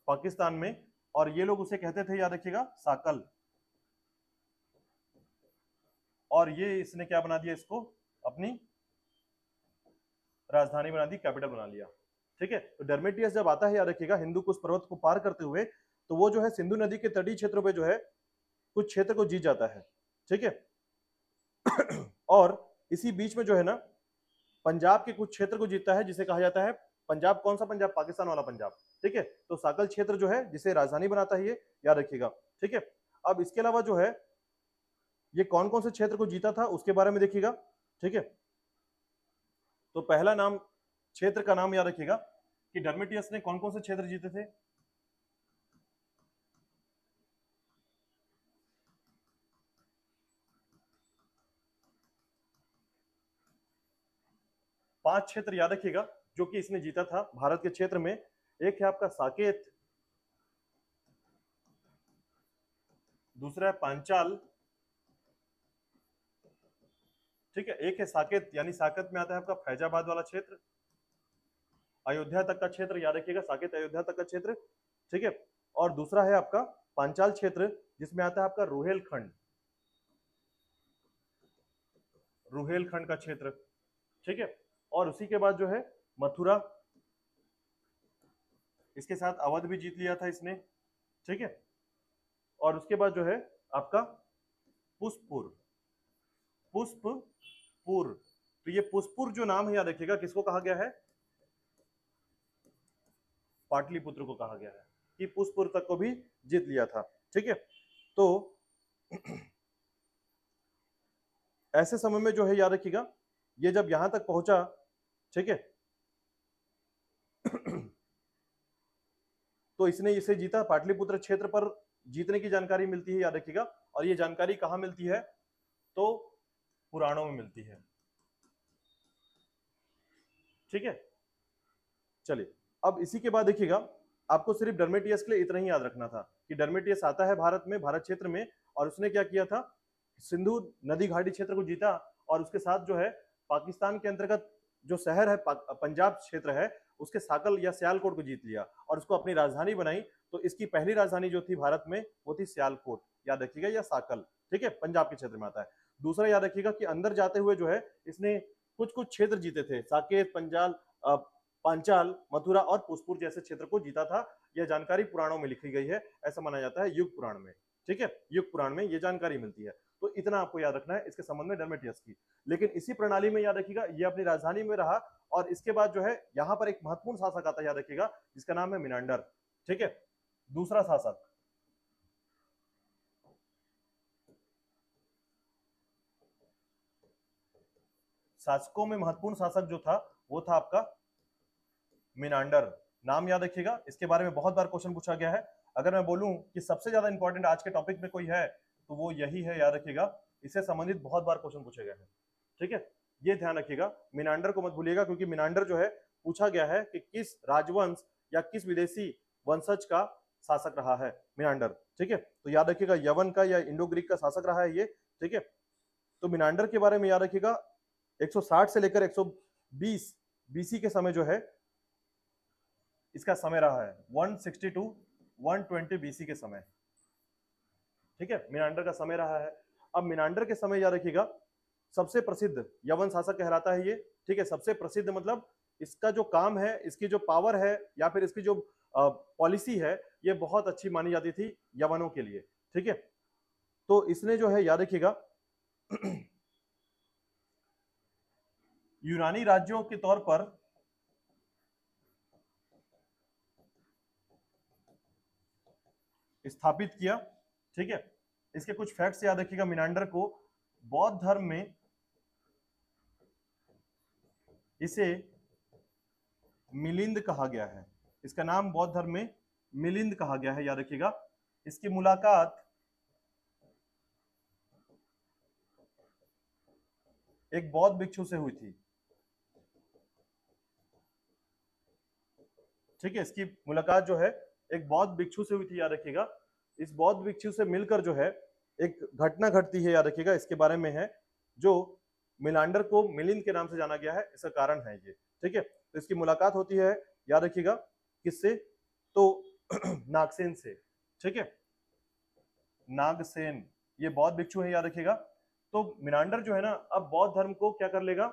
पाकिस्तान में, और ये लोग उसे कहते थे, याद रखिएगा, साकल। और ये इसने क्या बना दिया, इसको अपनी राजधानी बना दी, कैपिटल बना लिया, ठीक है। तो डर्मेटियस जब आता है, याद रखिएगा, हिंदू कुश पर्वत को पार करते हुए, तो वो जो है सिंधु नदी के तटीय क्षेत्रों पे जो है कुछ क्षेत्र को जीत जाता है, ठीक है। और इसी बीच में जो है ना पंजाब के कुछ क्षेत्र को जीतता है, जिसे कहा जाता है पंजाब कौन सा पंजाब? पाकिस्तान वाला पंजाब, ठीक है। तो साकल क्षेत्र जो है जिसे राजधानी बनाता है, ये याद रखिएगा, ठीक है। अब इसके अलावा जो है ये कौन कौन से क्षेत्र को जीता था उसके बारे में देखिएगा, ठीक है। तो पहला नाम क्षेत्र का नाम याद रखिएगा कि डर्मेटियस ने कौन कौन से क्षेत्र जीते थे। पांच क्षेत्र याद रखिएगा जो कि इसने जीता था भारत के क्षेत्र में। एक है आपका साकेत, दूसरा है पांचाल, ठीक है। एक है साकेत, यानी साकेत में आता है आपका फैजाबाद वाला क्षेत्र, अयोध्या तक का क्षेत्र याद रखिएगा, साकेत अयोध्या तक का क्षेत्र, ठीक है। और दूसरा है आपका पांचाल क्षेत्र जिसमें आता है आपका रुहेलखंड, रुहेलखंड का क्षेत्र, ठीक है। और उसी के बाद जो है मथुरा, इसके साथ अवध भी जीत लिया था इसने, ठीक है। और उसके बाद जो है आपका पुष्पपुर, पुष्पपुर। तो ये पुष्पपुर जो नाम है याद रखिएगा किसको कहा गया है? पाटलिपुत्र को कहा गया है, कि पुष्पपुर तक को भी जीत लिया था, ठीक है। तो ऐसे समय में जो है याद रखिएगा ये जब यहां तक पहुंचा, ठीक है, तो इसने इसे जीता। पाटलिपुत्र क्षेत्र पर जीतने की जानकारी मिलती है याद रखिएगा, और ये जानकारी कहां मिलती है? तो पुराणों में मिलती है, ठीक है। चलिए अब इसी के बाद देखिएगा, आपको सिर्फ डर्मेटियस के लिए इतना ही याद रखना था कि डर्मेटियस आता है भारत में, भारत क्षेत्र में, और उसने क्या किया था? सिंधु नदी घाटी क्षेत्र को जीता, और उसके साथ जो है पाकिस्तान के अंतर्गत जो शहर है पंजाब क्षेत्र है उसके साकल या सियालकोट को जीत लिया और उसको अपनी राजधानी बनाई। तो इसकी पहली राजधानी जो थी भारत में वो थी सियालकोट, याद रखिएगा, या साकल, ठीक है, पंजाब के क्षेत्र में आता है। दूसरा याद रखिएगा कि अंदर जाते हुए जो है इसने कुछ कुछ क्षेत्र जीते थे, साकेत, पांचाल, मथुरा और पुष्पुर जैसे क्षेत्र को जीता था। यह जानकारी पुराणों में लिखी गई है, ऐसा माना जाता है, युग पुराण में, ठीक है, युग पुराण में यह जानकारी मिलती है। तो इतना आपको याद रखना है इसके संबंध में डर्मेटियस की। लेकिन इसी प्रणाली में याद रखिएगा यह अपनी राजधानी में रहा, और इसके बाद जो है यहां पर एक महत्वपूर्ण शासक आता है याद रखिएगा जिसका नाम है मिनांडर, ठीक है, दूसरा शासक। शासकों में महत्वपूर्ण शासक जो था वो था आपका मिनांडर। नाम याद रखिएगा, इसके बारे में बहुत बार क्वेश्चन पूछा गया है। अगर मैं बोलूं कि सबसे ज्यादा इंपॉर्टेंट आज के टॉपिक में कोई है तो वो यही है, याद रखिएगा, इससे संबंधित बहुत बार क्वेश्चन पूछे गए हैं, ठीक है। ये ध्यान रखिएगा, मिनांडर को मत भूलिएगा, क्योंकि मिनांडर जो है पूछा गया है कि किस राजवंश या किस विदेशी वंशज का शासक रहा है मिनांडर, ठीक है। तो याद रखिएगा यवन का या इंडो ग्रीक का शासक रहा है ये, ठीक है। तो मिनांडर के बारे में याद रखिएगा 160 से लेकर 120 बीसी के समय जो है इसका समय रहा है, 162 120 बीसी के समय, ठीक है, मिनांडर का समय रहा है। अब मिनांडर के समय याद रखिएगा सबसे प्रसिद्ध यवन शासक कहलाता है ये, ठीक है। सबसे प्रसिद्ध मतलब इसका जो काम है, इसकी जो पावर है, या फिर इसकी जो पॉलिसी है, ये बहुत अच्छी मानी जाती थी यवनों के लिए, ठीक है। तो इसने जो है याद रखिएगा यूनानी राज्यों के तौर पर स्थापित किया, ठीक है। इसके कुछ फैक्ट्स याद रखिएगा, मिनांडर को बौद्ध धर्म में इसे मिलिंद कहा गया है, इसका नाम बौद्ध धर्म में मिलिंद कहा गया है, याद रखिएगा। इसकी मुलाकात एक बौद्ध भिक्षु से हुई थी, ठीक है। इसकी मुलाकात जो है एक बौद्ध भिक्षु से हुई थी, याद रखिएगा। इस बौद्ध भिक्षु से मिलकर जो है एक घटना घटती है, याद रखिएगा, इसके बारे में है, जो मिलांडर को मिलिंद के नाम से जाना गया है, इसका कारण है ये, ठीक है। तो इसकी मुलाकात होती है, याद रखिएगा, किससे? तो नागसेन से, ठीक है, नागसेन, ये बौद्ध भिक्षु है, याद रखिएगा। तो मिनांडर जो है ना अब बौद्ध धर्म को क्या कर लेगा?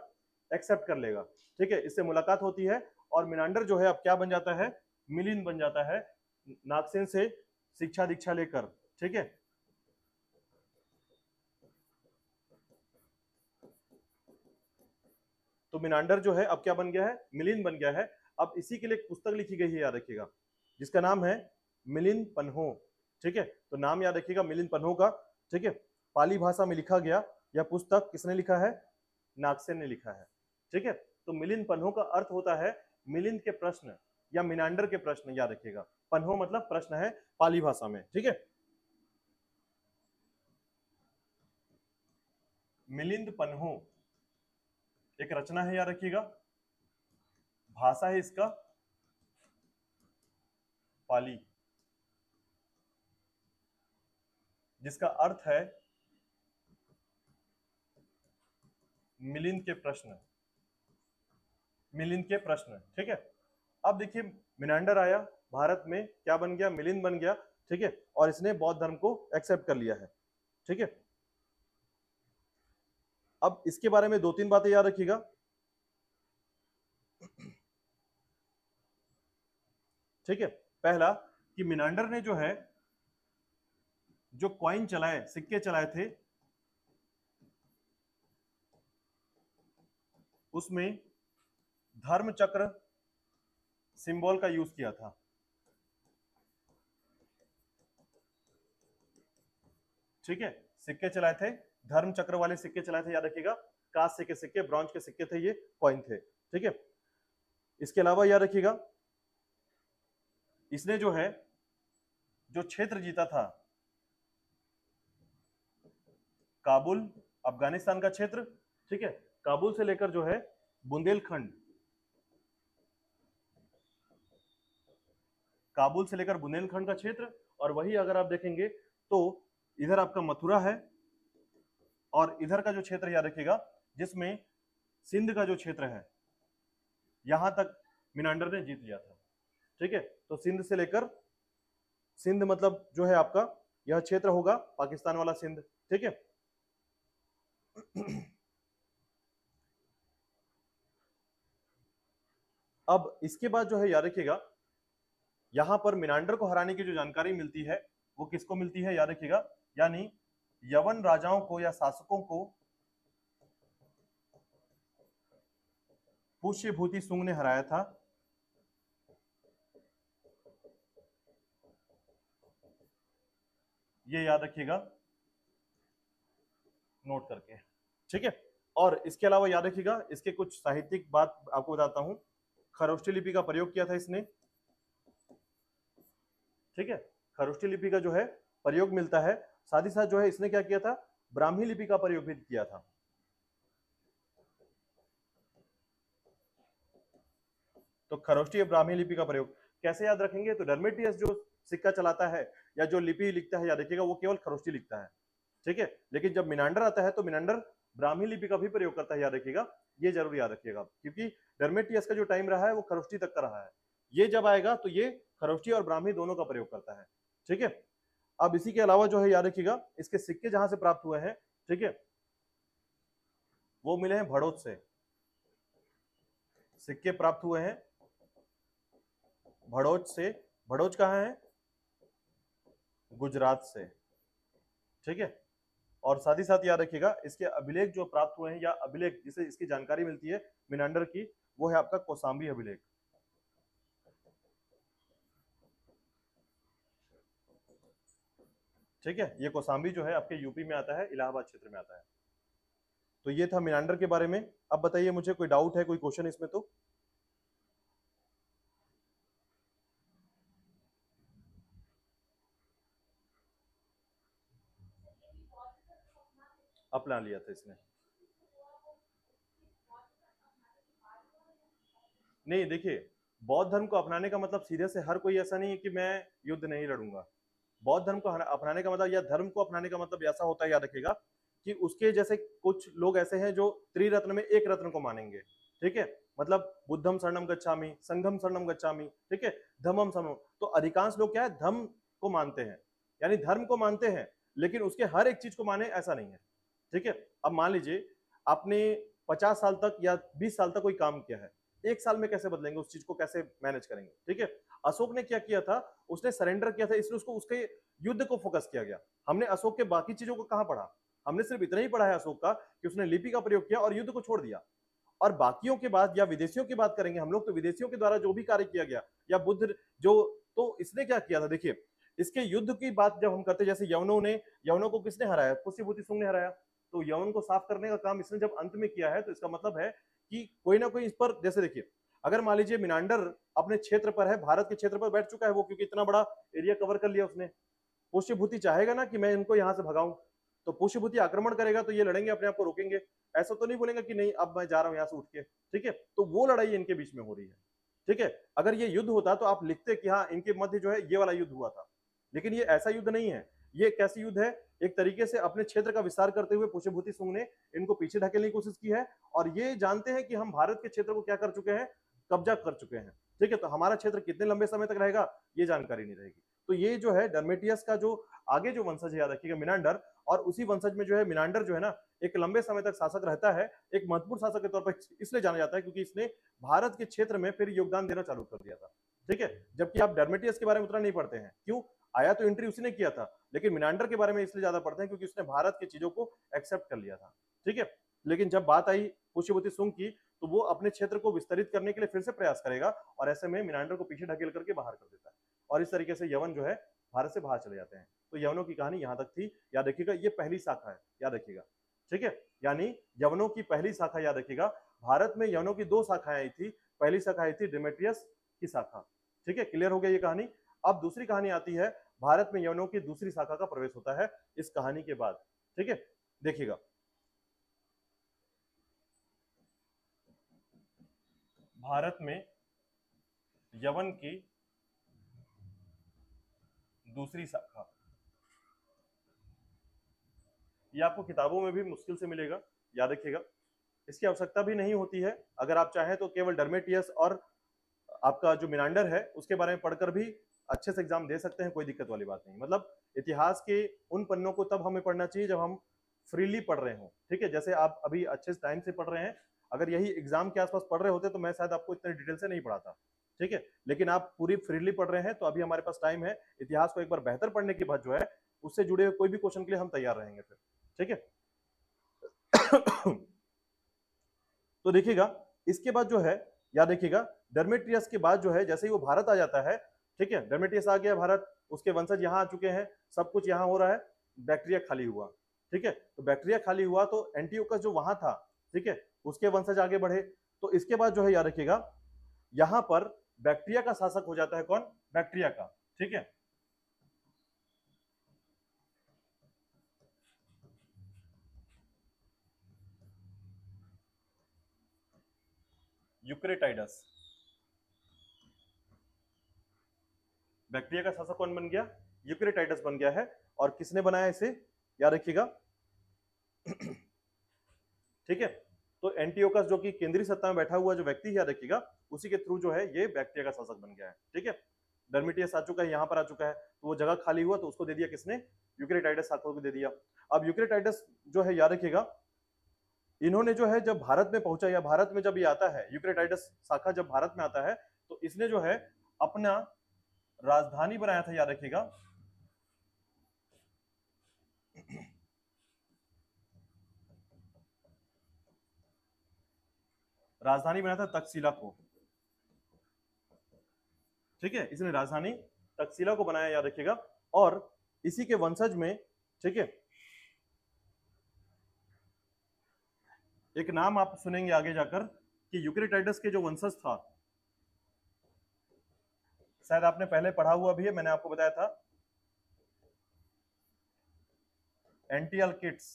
एक्सेप्ट कर लेगा, ठीक है। इससे मुलाकात होती है और मिनांडर जो है अब क्या बन जाता है? मिलिंद बन जाता है, नागसेन से शिक्षा दीक्षा लेकर, ठीक है। तो मिनांडर जो है अब क्या बन गया है? मिलिंद बन गया है। अब इसी के लिए एक पुस्तक लिखी गई है, याद रखिएगा, जिसका नाम है मिलिंद पन्हो। ठीक है, तो नाम याद रखिएगा मिलिंद पन्हो का। ठीक है, पाली भाषा में लिखा गया यह पुस्तक किसने लिखा है? नागसेन ने लिखा है। ठीक है, तो मिलिंद पन्हो का अर्थ होता है मिलिंद के प्रश्न या मिनांडर के प्रश्न, याद रखिएगा। पन्हो मतलब प्रश्न है पाली भाषा में। ठीक है, मिलिंद पन्हो एक रचना है, याद रखिएगा। भाषा है इसका पाली, जिसका अर्थ है मिलिंद के प्रश्न, मिलिंद के प्रश्न। ठीक है, अब देखिए मिनांडर आया भारत में, क्या बन गया? मिलिंद बन गया। ठीक है, और इसने बौद्ध धर्म को एक्सेप्ट कर लिया है। ठीक है, अब इसके बारे में दो तीन बातें याद रखिएगा। ठीक है, पहला कि मिनांडर ने जो है जो कॉइन चलाए, सिक्के चलाए थे, उसमें धर्म चक्र सिंबल का यूज किया था। ठीक है, सिक्के चलाए थे, धर्म चक्र वाले सिक्के चलाए थे, याद रखिएगा। कांस्य के सिक्के, ब्रॉन्ज के सिक्के थे, ये कॉइन थे। ठीक है, इसके अलावा याद रखिएगा इसने जो है जो क्षेत्र जीता था, काबुल अफगानिस्तान का क्षेत्र। ठीक है, काबुल से लेकर जो है बुंदेलखंड, काबुल से लेकर बुंदेलखंड का क्षेत्र, और वही अगर आप देखेंगे तो इधर आपका मथुरा है, और इधर का जो क्षेत्र याद रखिएगा जिसमें सिंध का जो क्षेत्र है, यहां तक मिनांडर ने जीत लिया था। ठीक है, तो सिंध से लेकर, सिंध मतलब जो है आपका यह क्षेत्र होगा पाकिस्तान वाला सिंध। ठीक है, अब इसके बाद जो है याद रखिएगा यहां पर मिनांडर को हराने की जो जानकारी मिलती है वो किसको मिलती है? याद रखिएगा, यानी यवन राजाओं को या शासकों को पुष्यभूति सुंग ने हराया था। ये याद रखिएगा नोट करके। ठीक है, और इसके अलावा याद रखिएगा इसके कुछ साहित्यिक बात आपको बताता हूं। खरोष्ठी लिपि का प्रयोग किया था इसने। ठीक है, खरोष्ठी लिपि का जो है प्रयोग मिलता है। साथ ही साथ जो है इसने क्या किया था? ब्राह्मी लिपि का प्रयोग भी किया था। तो खरोष्ठी और ब्राह्मी लिपि का प्रयोग कैसे याद रखेंगे? तो डर्मेटियस जो सिक्का चलाता है या जो लिपि लिखता है, याद रखिएगा वो केवल खरोष्ठी लिखता है। ठीक है, लेकिन जब मिनांडर आता है तो मिनांडर ब्राह्मी लिपि का भी प्रयोग करता है, याद रखिएगा। ये जरूर याद रखिएगा, क्योंकि डर्मेटियस का जो टाइम रहा है वो खरोष्ठी तक का रहा है। ये जब आएगा तो ये खरोष्ठी और ब्राह्मी दोनों का प्रयोग करता है। ठीक है, अब इसी के अलावा जो है याद रखिएगा इसके सिक्के जहां से प्राप्त हुए हैं, ठीक है, वो मिले हैं भड़ोच से। सिक्के प्राप्त हुए हैं भड़ोच से। भड़ोच कहाँ है? गुजरात से। ठीक है, और साथ ही साथ याद रखिएगा इसके अभिलेख जो प्राप्त हुए हैं, या अभिलेख जिसे इसकी जानकारी मिलती है मिनांडर की, वो है आपका कौसाम्बी अभिलेख। ठीक है, ये कौसाम्बी जो है आपके यूपी में आता है, इलाहाबाद क्षेत्र में आता है। तो ये था मिनांडर के बारे में। अब बताइए मुझे, कोई डाउट है, कोई क्वेश्चन इसमें? तो अपना लिया था इसने। नहीं, देखिए बौद्ध धर्म को अपनाने का मतलब सीधे से हर कोई ऐसा नहीं है कि मैं युद्ध नहीं लड़ूंगा। बौद्ध धर्म को अपनाने का मतलब, या धर्म को अपनाने का मतलब ऐसा होता है, याद रखिएगा, कि उसके जैसे कुछ लोग ऐसे हैं जो त्रिरत्न में एक रत्न को मानेंगे। ठीक है, मतलब बुद्धम शरणम गच्छामि, संघम शरणम गच्छामि, ठीक है, धम्मम शरणम। तो अधिकांश लोग क्या है, धम्म को मानते हैं, यानी धर्म को मानते हैं, लेकिन उसके हर एक चीज को माने ऐसा नहीं है। ठीक है, अब मान लीजिए आपने 50 साल तक या 20 साल तक कोई काम किया है, एक साल में कैसे बदलेंगे उस चीज को, कैसे मैनेज करेंगे? ठीक है, अशोक ने क्या किया था, उसने सरेंडर किया था, इसलिए उसको उसके युद्ध को फोकस किया गया। हमने अशोक के बाकी चीजों को कहां पढ़ा? हमने सिर्फ इतना ही पढ़ा है अशोक का कि उसने लिपि का प्रयोग किया और युद्ध को छोड़ दिया। और बाकियों के बाद या विदेशियों की बात करेंगे हम लोग, तो विदेशियों के द्वारा जो भी कार्य किया गया या बुद्ध जो, तो इसने क्या किया था, देखिए इसके युद्ध की बात जब हम करते, जैसे यवनों को किसने हराया, पुष्यभूति सुंग ने हराया, तो यवन को साफ करने का काम इसने जब अंत में किया है, तो इसका मतलब है कि कोई ना कोई इस पर, जैसे देखिए अगर मान लीजिए मिनांडर अपने क्षेत्र पर है, भारत के क्षेत्र पर बैठ चुका है वो, क्योंकि इतना बड़ा एरिया कवर कर लिया उसने, पुष्यभूति चाहेगा ना कि मैं इनको यहां से भगाऊं, तो पुष्यभूति आक्रमण करेगा तो ये लड़ेंगे, अपने आप को रोकेंगे, ऐसा तो नहीं बोलेंगे कि नहीं अब मैं जा रहा हूं यहां से उठ के, ठीक है, तो वो लड़ाई इनके बीच में हो रही है, ठीक है। अगर ये युद्ध होता तो आप लिखते कि हाँ इनके मध्य जो है ये वाला युद्ध हुआ था, लेकिन ये ऐसा युद्ध नहीं है। ये कैसी युद्ध है, एक तरीके से अपने क्षेत्र का विस्तार करते हुए पुष्यभूति सुंग ने इनको पीछे धकेलने की कोशिश की है, और ये जानते हैं कि हम भारत के क्षेत्र को क्या कर चुके हैं, कब्जा कर चुके हैं, ठीक है, तो हमारा क्षेत्र कितने लंबे समय तक रहेगा ये जानकारी नहीं रहेगी। तो ये जो है डर्मेटियस का जो आगे जो वंशज है, याद रखिएगा मिनांडर, और उसी वंशज में जो है मिनांडर जो है ना एक लंबे समय तक शासक रहता है, एक महत्वपूर्ण शासक के तौर पर इसलिए जाना जाता है क्योंकि इसने भारत के क्षेत्र में फिर योगदान देना चालू कर दिया था, ठीक है। जबकि आप डर्मेटियस के बारे में उतना नहीं पढ़ते हैं, क्यों, आया तो एंट्री उसने किया था, लेकिन मिनांडर के बारे में इसलिए ज्यादा पढ़ते हैं क्योंकि उसने भारत की चीजों को एक्सेप्ट कर लिया था, ठीक है। लेकिन जब बात आई पुष्यभूति सुंग की, तो वो अपने क्षेत्र को विस्तरित करने के लिए फिर से प्रयास करेगा, और ऐसे में मिनांडर को पीछे ढकेल करके बाहर कर देता है, और इस तरीके से यवन जो है भारत से बाहर चले जाते हैं। तो यवनों की कहानी यहां तक थी, याद रखिएगा ये पहली शाखा है, याद रखिएगा, ठीक है, यानी यवनों की पहली शाखा, याद रखिएगा भारत में यवनों की दो शाखाएं आई थी, पहली शाखा आई थी डेमेट्रियस की शाखा, ठीक है, क्लियर हो गया ये कहानी। अब दूसरी कहानी आती है, भारत में यवनों की दूसरी शाखा का प्रवेश होता है इस कहानी के बाद, ठीक है, देखिएगा भारत में यवन की दूसरी शाखा, ये आपको किताबों में भी मुश्किल से मिलेगा, याद रखिएगा, इसकी आवश्यकता भी नहीं होती है, अगर आप चाहें तो केवल डर्मेटियस और आपका जो मिनांडर है उसके बारे में पढ़कर भी अच्छे से एग्जाम दे सकते हैं, कोई दिक्कत वाली बात नहीं। मतलब इतिहास के उन पन्नों को तब हमें पढ़ना चाहिए जब हम फ्रीली पढ़ रहे हो, ठीक है, जैसे आप अभी अच्छे टाइम से पढ़ रहे हैं, अगर यही एग्जाम के आसपास पढ़ रहे होते तो मैं शायद आपको इतने डिटेल से नहीं पढ़ाता, ठीक है, लेकिन आप पूरी फ्रीली पढ़ रहे हैं तो अभी हमारे पास टाइम है, इतिहास को एक बार बेहतर पढ़ने के बाद जो है उससे जुड़े हुए कोई भी क्वेश्चन के लिए हम तैयार रहेंगे फिर, ठीक है। तो देखिएगा इसके बाद जो है, याद रखिएगा डर्मेट्रियस के बाद जो है जैसे ही वो भारत आ जाता है, ठीक है, डर्मेट्रियस आ गया भारत, उसके वंशज यहाँ आ चुके हैं, सब कुछ यहाँ हो रहा है, बैक्टीरिया खाली हुआ, ठीक है, तो बैक्टीरिया खाली हुआ तो एंटीओकस जो वहां था, ठीक है, उसके वंशज आगे बढ़े, तो इसके बाद जो है याद रखिएगा यहां पर बैक्टीरिया का शासक हो जाता है कौन, बैक्टीरिया का, ठीक है, यूक्रेटाइडस, बैक्टीरिया का शासक कौन बन गया, यूक्रेटाइडस बन गया है, और किसने बनाया इसे, याद रखिएगा, ठीक है, तो एंटीओकस जो कि केंद्रीय सत्ता में बैठा हुआ जो व्यक्ति है, याद रखिएगा उसी के थ्रू जो है ये बैक्टीरिया का शासक बन गया है, ठीक है। डर्मिटियस आ चुका है, यहाँ पर आ चुका है, तो वो जगह खाली हुआ तो उसको दे दिया किसने, यूक्रेटाइडस शाखा को दे दिया। अब यूक्रेटाइडस जो है याद रखिएगा इन्होंने जो है जब भारत में पहुंचा या भारत में जब ये आता है, यूक्रेटाइडस शाखा जब भारत में आता है तो इसने जो है अपना राजधानी बनाया था, याद रखिएगा राजधानी बनाया था तक्षशिला को, ठीक है, इसने राजधानी तक्षशिला को बनाया, याद रखिएगा, और इसी के वंशज में, ठीक है, एक नाम आप सुनेंगे आगे जाकर कि यूक्रेटाइडस के जो वंशज था, शायद आपने पहले पढ़ा हुआ भी है, मैंने आपको बताया था एंटिअलकिड्स,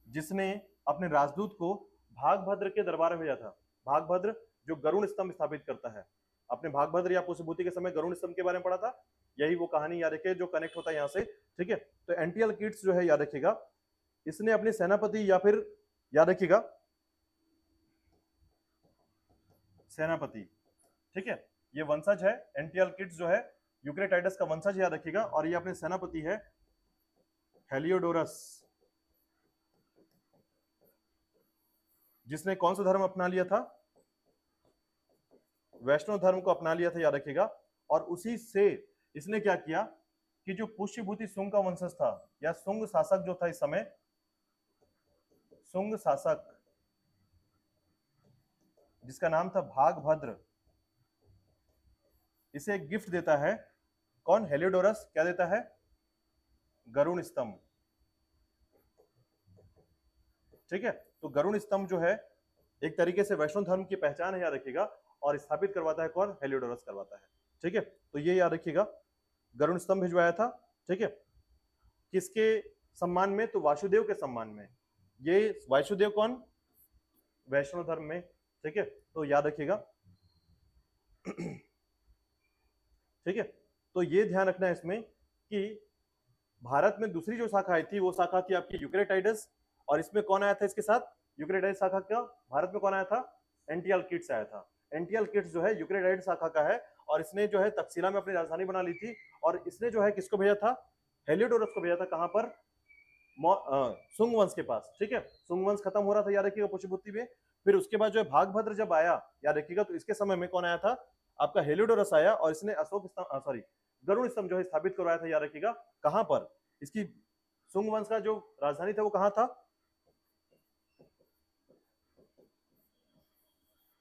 जिसने अपने राजदूत को भागभद्र के दरबार में भेजा था, भागभद्र जो गरुण स्तंभ स्थापित करता है, अपने भागभद्र या पुष्यभूति के समय गरुण स्तंभ के बारे में पढ़ा था, यही वो कहानी याद रखिए जो कनेक्ट होता है यहाँ से, ठीक है। तो एंटिअलकिड्स जो है याद रखिएगा इसने अपने सेनापति या फिर याद रखिएगा सेनापति, ठीक है, ये वंशज है एंटिअलकिड्स जो है यूक्रेटाइडस का वंशज, याद रखिएगा, और ये अपने सेनापति है हेलियोडोरस, जिसने कौन सा धर्म अपना लिया था, वैष्णव धर्म को अपना लिया था, याद रखिएगा, और उसी से इसने क्या किया कि जो पुष्यभूति सुंग का वंशज था या सुंग शासक जो था इस समय, सुंग शासक जिसका नाम था भागभद्र, इसे एक गिफ्ट देता है कौन? हेलियोडोरस। क्या देता है? गरुण स्तंभ। ठीक है, तो गरुण स्तंभ जो है एक तरीके से वैष्णव धर्म की पहचान है, याद रखिएगा, और स्थापित करवाता है कौन? हेलियोडोरस करवाता है। ठीक है, तो ये याद रखिएगा, गरुण स्तंभ भिजवाया था। ठीक है, किसके सम्मान में? तो वासुदेव के सम्मान में। ये वासुदेव कौन? वैष्णव धर्म में। ठीक है, तो याद रखिएगा। ठीक है, तो ये ध्यान रखना है इसमें कि भारत में दूसरी जो शाखा आई थी वो शाखा थी आपकी यूक्रेटाइडस, और इसमें कौन आया था इसके साथ? यूक्रेटाइडस शाखा का भारत में कौन आया था? एंटियालकिड्स आया था। एंटियालकिड्स जो है यूक्रेटाइडस शाखा का है, और इसने जो है तक्षशिला में अपनी राजधानी बना ली थी, और इसने जो है किसको भेजा था? हेलियोडोरस को भेजा था। कहां पर? सुंग वंश के पास। ठीक है, सुंग वंश खत्म हो रहा था, याद रखिएगा, पुष्यभूति में। फिर उसके बाद जो है भागभद्र जब आया, याद रखिएगा, तो इसके समय में कौन आया था? आपका हेलियोडोरस आया, और इसने अशोक सॉरी गरुड़ स्तंभ जो है स्थापित करवाया था, याद रखिएगा। कहां पर? इसकी सुंग वंश का जो राजधानी था वो कहां था?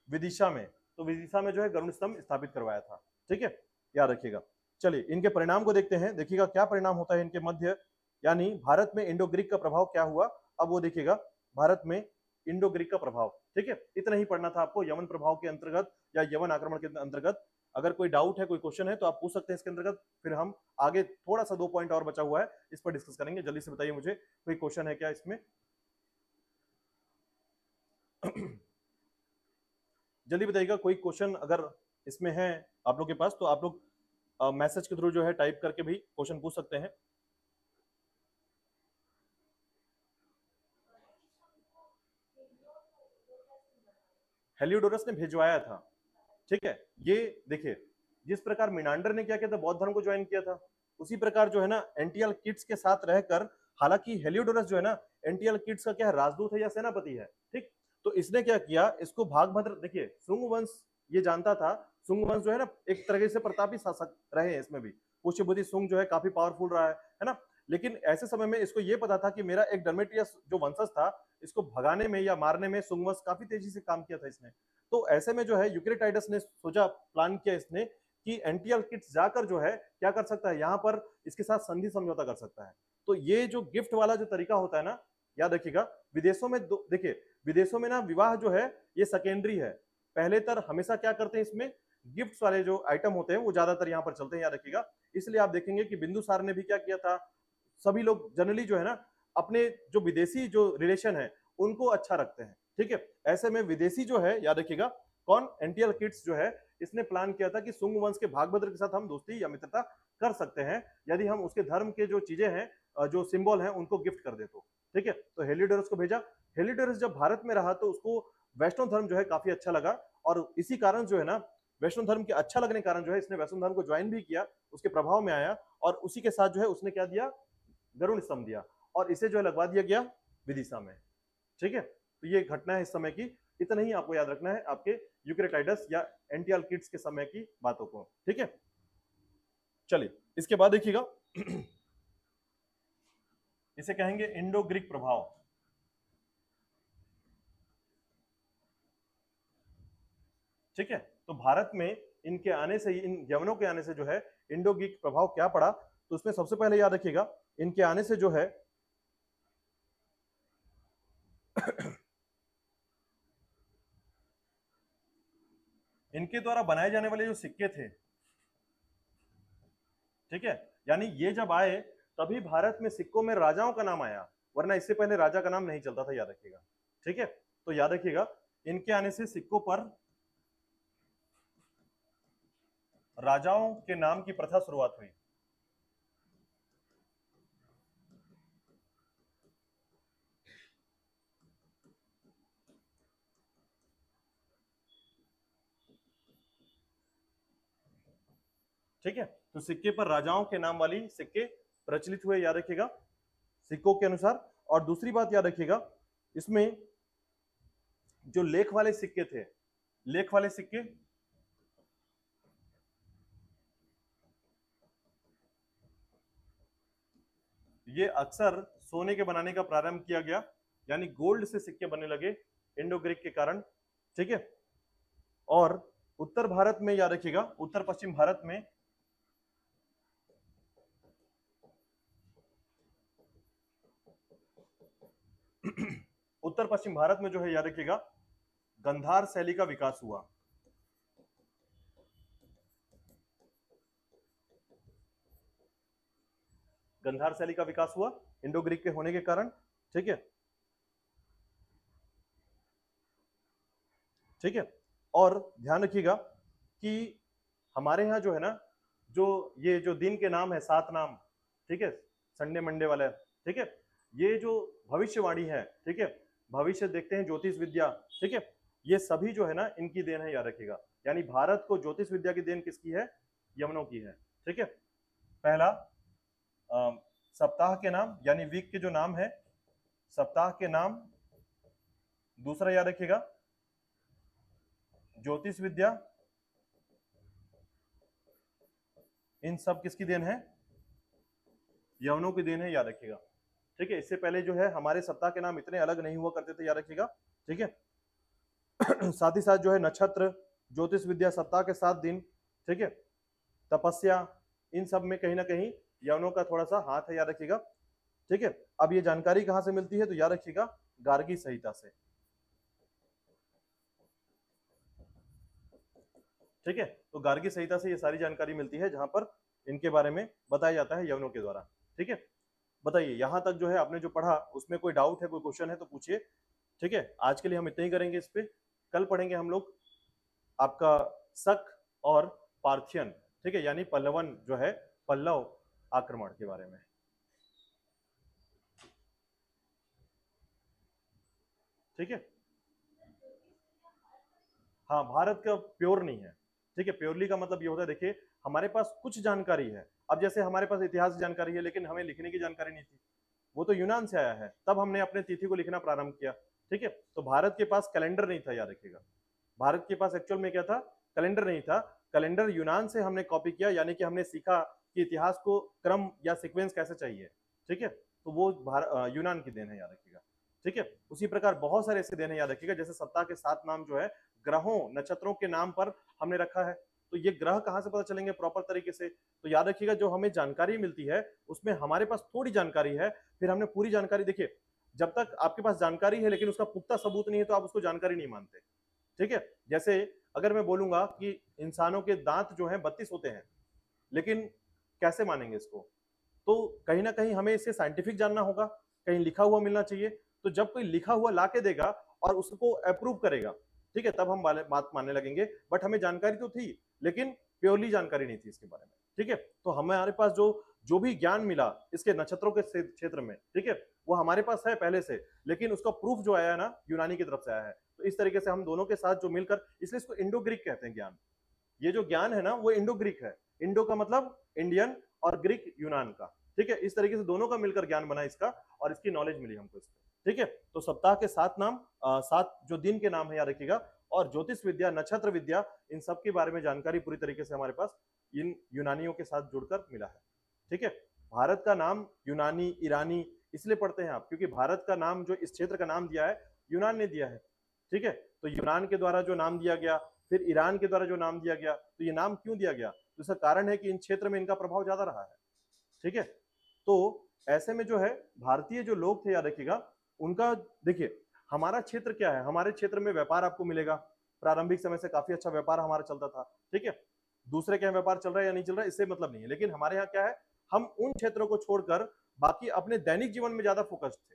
विदिशा में। तो विदिशा में जो है गरुड़ स्तंभ स्थापित करवाया था। ठीक है, याद रखिएगा। चलिए इनके परिणाम को देखते हैं, देखिएगा क्या परिणाम होता है इनके मध्य, यानी भारत में इंडो ग्रीक का प्रभाव क्या हुआ। अब वो देखिएगा, भारत में इंडो ग्रीक का प्रभाव। ठीक है, इतना ही पढ़ना था आपको यवन प्रभाव के अंतर्गत या यवन आक्रमण के अंतर्गत। अगर कोई डाउट है, कोई क्वेश्चन है, तो आप पूछ सकते हैं इसके अंतर्गत, फिर हम आगे थोड़ा सा 2 पॉइंट और बचा हुआ है, इस पर डिस्कस करेंगे। जल्दी से बताइए मुझे, कोई क्वेश्चन है क्या इसमें? जल्दी बताइएगा, कोई क्वेश्चन अगर इसमें है आप लोग के पास, तो आप लोग मैसेज के थ्रू जो है टाइप करके भी क्वेश्चन पूछ सकते हैं। हेलियोडोरस ने भिजवाया था। ठीक है, ये देखिए, जिस प्रकार मिनांडर ने क्या किया था? बौद्ध धर्म को ज्वाइन किया था। उसी प्रकार जो है ना एंटियालकिड्स के साथ रहकर, हालांकि हेलियोडोरस जो है ना एंटियालकिड्स का क्या है? राजदूत है या सेनापति है। ठीक, तो इसने क्या किया? इसको भागभद्र, देखिए सुंग वंश ये जानता था, सुंग वंश जो है ना एक तरह से प्रतापी शासक रहे हैं, इसमें भी पुष्यभूति सुंग जो है काफी पावरफुल रहा है ना। लेकिन ऐसे समय में इसको ये पता था कि मेरा एक डर्मेटियस जो वंशज था, इसको भगाने में या मारने में सुंग वंश काफी तेजी से काम किया था इसने। तो ऐसे में जो है यूक्रेटाइडस ने सोचा, प्लान किया इसने कि एंटियालकिड्स जाकर जो है क्या कर सकता है, यहां पर इसके साथ संधि समझौता कर सकता है। तो ये जो गिफ्ट वाला जो तरीका होता है ना, याद रखिएगा, विदेशों में देखिए, विदेशों में ना विवाह जो है ये सेकेंडरी है। पहले तर हमेशा क्या करते हैं, इसमें गिफ्ट्स वाले जो आइटम होते हैं वो ज्यादातर यहाँ पर चलते हैं, याद रखिएगा। इसलिए आप देखेंगे कि बिंदुसार ने भी क्या किया था, सभी लोग जनरली जो है ना अपने जो विदेशी जो रिलेशन है उनको अच्छा रखते हैं। ठीक है, ऐसे में विदेशी जो है, याद रखिएगा, कौन? एंटियालकिड्स जो है, इसने प्लान किया था कि सुंग वंश के भागभद्र के साथ हम दोस्ती या मित्रता कर सकते हैं यदि हम उसके धर्म के जो चीजें हैं, जो सिंबल हैं, उनको गिफ्ट कर दे तो। ठीक है, तो हेलियोडोरस को भेजा। हेलियोडोरस जब भारत में रहा तो उसको वैष्णव धर्म जो है काफी अच्छा लगा, और इसी कारण जो है ना वैष्णव धर्म के अच्छा लगने के कारण जो है इसने वैष्णव धर्म को ज्वाइन भी किया, उसके प्रभाव में आया, और उसी के साथ जो है उसने क्या दिया? गरुड़ स्तंभ दिया, और इसे जो है लगवा दिया गया विदिशा में। ठीक है, तो ये घटना है इस समय की। इतना ही आपको याद रखना है आपके यूक्रेटाइडस या एंटियालकिड्स के समय की बातों को। ठीक है, चलिए इसके बाद देखिएगा, इसे कहेंगे इंडो ग्रीक प्रभाव। ठीक है, तो भारत में इनके आने से, इन यवनों के आने से जो है इंडो ग्रीक प्रभाव क्या पड़ा, तो उसमें सबसे पहले याद रखिएगा, इनके आने से जो है इनके द्वारा बनाए जाने वाले जो सिक्के थे, ठीक है, यानी ये जब आए तभी भारत में सिक्कों में राजाओं का नाम आया, वरना इससे पहले राजा का नाम नहीं चलता था, याद रखिएगा। ठीक है, तो याद रखिएगा, इनके आने से सिक्कों पर राजाओं के नाम की प्रथा शुरुआत हुई। ठीक है, तो सिक्के पर राजाओं के नाम वाली सिक्के प्रचलित हुए, याद रखिएगा, सिक्कों के अनुसार। और दूसरी बात याद रखिएगा, इसमें जो लेख वाले सिक्के थे, लेख वाले सिक्के, ये अक्सर सोने के बनाने का प्रारंभ किया गया, यानी गोल्ड से सिक्के बनने लगे इंडो ग्रीक के कारण। ठीक है, और उत्तर भारत में याद रखिएगा, उत्तर पश्चिम भारत में उत्तर पश्चिम भारत में जो है याद रखिएगा गंधार शैली का विकास हुआ। गंधार शैली का विकास हुआ इंडो ग्रीक के होने के कारण। ठीक है, ठीक है। और ध्यान रखिएगा कि हमारे यहाँ जो है ना, जो ये जो दिन के नाम है 7 नाम, ठीक है, संडे मंडे वाले, ठीक है, ये जो भविष्यवाणी है, ठीक है, भविष्य देखते हैं, ज्योतिष विद्या, ठीक है, ये सभी जो है ना इनकी देन है, याद रखिएगा। यानी भारत को ज्योतिष विद्या की देन किसकी है? यवनों की है। ठीक है, पहला सप्ताह के नाम यानी वीक के जो नाम है, सप्ताह के नाम। दूसरा याद रखिएगा ज्योतिष विद्या, इन सब किसकी देन है? यवनों की देन है, याद रखिएगा। ठीक है, इससे पहले जो है हमारे सप्ताह के नाम इतने अलग नहीं हुआ करते थे, याद रखिएगा। ठीक है, साथ ही साथ जो है नक्षत्र, ज्योतिष विद्या, सप्ताह के 7 दिन, ठीक है, तपस्या, इन सब में कहीं ना कहीं यवनों का थोड़ा सा हाथ है, याद रखिएगा। ठीक है, अब ये जानकारी कहां से मिलती है? तो याद रखिएगा गार्गी संहिता से। ठीक है, तो गार्गी संहिता से ये सारी जानकारी मिलती है, जहां पर इनके बारे में बताया जाता है यवनों के द्वारा। ठीक है, बताइए यहां तक जो है आपने जो पढ़ा उसमें कोई डाउट है, कोई क्वेश्चन है तो पूछिए। ठीक है, आज के लिए हम इतना ही करेंगे इस पे। कल पढ़ेंगे हम लोग आपका शक और पार्थियन, ठीक है, यानी पल्लवन जो है, पल्लव आक्रमण के बारे में। ठीक है, हाँ, भारत का प्योर नहीं है। ठीक है, प्योरली का मतलब ये होता है, देखिए हमारे पास कुछ जानकारी है। अब जैसे हमारे पास इतिहास की जानकारी है, लेकिन हमें लिखने की जानकारी नहीं थी, वो तो यूनान से आया है, तब हमने अपने तिथि को लिखना प्रारंभ किया। ठीक है, तो भारत के पास कैलेंडर नहीं था, याद रखिएगा। भारत के पास एक्चुअल में क्या था? कैलेंडर नहीं था। कैलेंडर यूनान से हमने कॉपी किया, यानी कि हमने सीखा कि इतिहास को क्रम या सीक्वेंस कैसे चाहिए। ठीक है, तो वो यूनान की देन है, याद रखिएगा। ठीक है, उसी प्रकार बहुत सारे ऐसे देन है, याद रखिएगा। जैसे सप्ताह के 7 नाम जो है ग्रहों, नक्षत्रों के नाम पर हमने रखा है। तो ये ग्रह कहां से पता चलेंगे प्रॉपर तरीके से? तो याद रखिएगा जो हमें जानकारी मिलती है उसमें हमारे पास थोड़ी जानकारी है, फिर हमने पूरी जानकारी, देखिए जब तक आपके पास जानकारी है लेकिन उसका पुख्ता सबूत नहीं है तो आप उसको जानकारी नहीं मानते। ठीक है, जैसे अगर मैं बोलूंगा कि इंसानों के दांत जो हैं 32 होते हैं, लेकिन कैसे मानेंगे इसको? तो कहीं ना कहीं हमें इसे साइंटिफिक जानना होगा, कहीं लिखा हुआ मिलना चाहिए। तो जब कोई लिखा हुआ ला के देगा और उसको अप्रूव करेगा, ठीक है, तब हम बात मानने लगेंगे। बट हमें जानकारी तो थी, लेकिन प्योरली जानकारी नहीं थी इसके बारे में। ठीक है, तो हमारे पास जो जो भी ज्ञान मिला इसके नक्षत्रों के क्षेत्र में, ठीक है, वो हमारे पास है पहले से, लेकिन उसका प्रूफ जो आया है ना, यूनानी की तरफ से आया है। तो इस तरीके से हम दोनों के साथ जो मिलकर, इसलिए इसको इंडो ग्रीक कहते हैं ज्ञान। ये जो ज्ञान है ना वो इंडो ग्रीक है। इंडो का मतलब इंडियन और ग्रीक यूनान का। ठीक है, इस तरीके से दोनों का मिलकर ज्ञान बना इसका, और इसकी नॉलेज मिली हमको इसको। ठीक है, तो सप्ताह के 7 नाम, 7 जो दिन के नाम है, याद रखिएगा। और ज्योतिष विद्या, नक्षत्र विद्या, इन सब के बारे में जानकारी पूरी तरीके से हमारे पास इन यूनानियों के साथ जुड़कर मिला है। ठीक है, भारत का नाम यूनानी, ईरानी इसलिए पढ़ते हैं आप, क्योंकि भारत का नाम, जो इस क्षेत्र का नाम दिया है, यूनान ने दिया है। ठीक है, तो यूनान के द्वारा जो नाम दिया गया, फिर ईरान के द्वारा जो नाम दिया गया, तो ये नाम क्यों दिया गया? तो इसका कारण है कि इन क्षेत्र में इनका प्रभाव ज्यादा रहा है। ठीक है, तो ऐसे में जो है भारतीय जो लोग थे, याद रखिएगा, उनका, देखिए हमारा क्षेत्र क्या है, हमारे क्षेत्र में व्यापार आपको मिलेगा। प्रारंभिक समय से काफी अच्छा व्यापार हमारा चलता था। ठीक है, दूसरे के यहाँ व्यापार चल रहा है या नहीं चल रहा है इससे मतलब नहीं है, लेकिन हमारे यहाँ क्या है, हम उन क्षेत्रों को छोड़कर बाकी अपने दैनिक जीवन में ज्यादा फोकस्ड थे।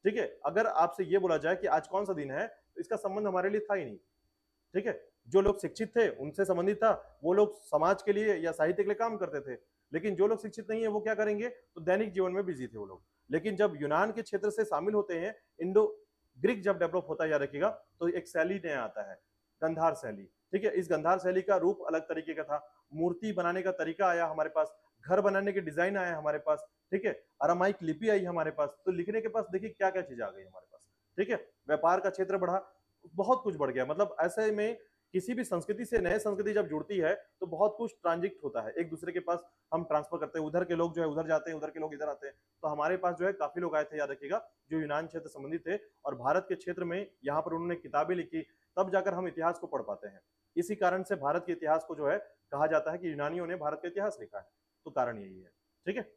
ठीक है, अगर आपसे ये बोला जाए कि आज कौन सा दिन है, तो इसका संबंध हमारे लिए था ही नहीं। ठीक है, जो लोग शिक्षित थे उनसे संबंधित था, वो लोग समाज के लिए या साहित्य के लिए काम करते थे। लेकिन जो लोग शिक्षित नहीं है वो क्या करेंगे? तो दैनिक जीवन में बिजी थे वो लोग। लेकिन जब यूनान के क्षेत्र से शामिल होते हैं, इंडो ग्रीक जब डेवलप होता है, याद रखिएगा, तो एक शैली नया आता है, गंधार शैली। ठीक है, इस गंधार शैली का रूप अलग तरीके का था, मूर्ति बनाने का तरीका आया हमारे पास, घर बनाने के डिजाइन आया हमारे पास। ठीक है, अरामाइक लिपि आई हमारे पास, तो लिखने के पास देखिए क्या क्या चीज आ गई हमारे पास। ठीक है, व्यापार का क्षेत्र बढ़ा, बहुत कुछ बढ़ गया। मतलब ऐसे में किसी भी संस्कृति से नए संस्कृति जब जुड़ती है तो बहुत कुछ ट्रांजिट होता है, एक दूसरे के पास हम ट्रांसफर करते हैं, उधर के लोग जो है उधर जाते हैं, उधर के लोग इधर आते हैं। तो हमारे पास जो है काफी लोग आए थे, याद रखिएगा, जो यूनान क्षेत्र संबंधित थे, और भारत के क्षेत्र में यहाँ पर उन्होंने किताबें लिखी, तब जाकर हम इतिहास को पढ़ पाते हैं। इसी कारण से भारत के इतिहास को जो है कहा जाता है कि यूनानियों ने भारत का इतिहास लिखा है, तो कारण यही है। ठीक है।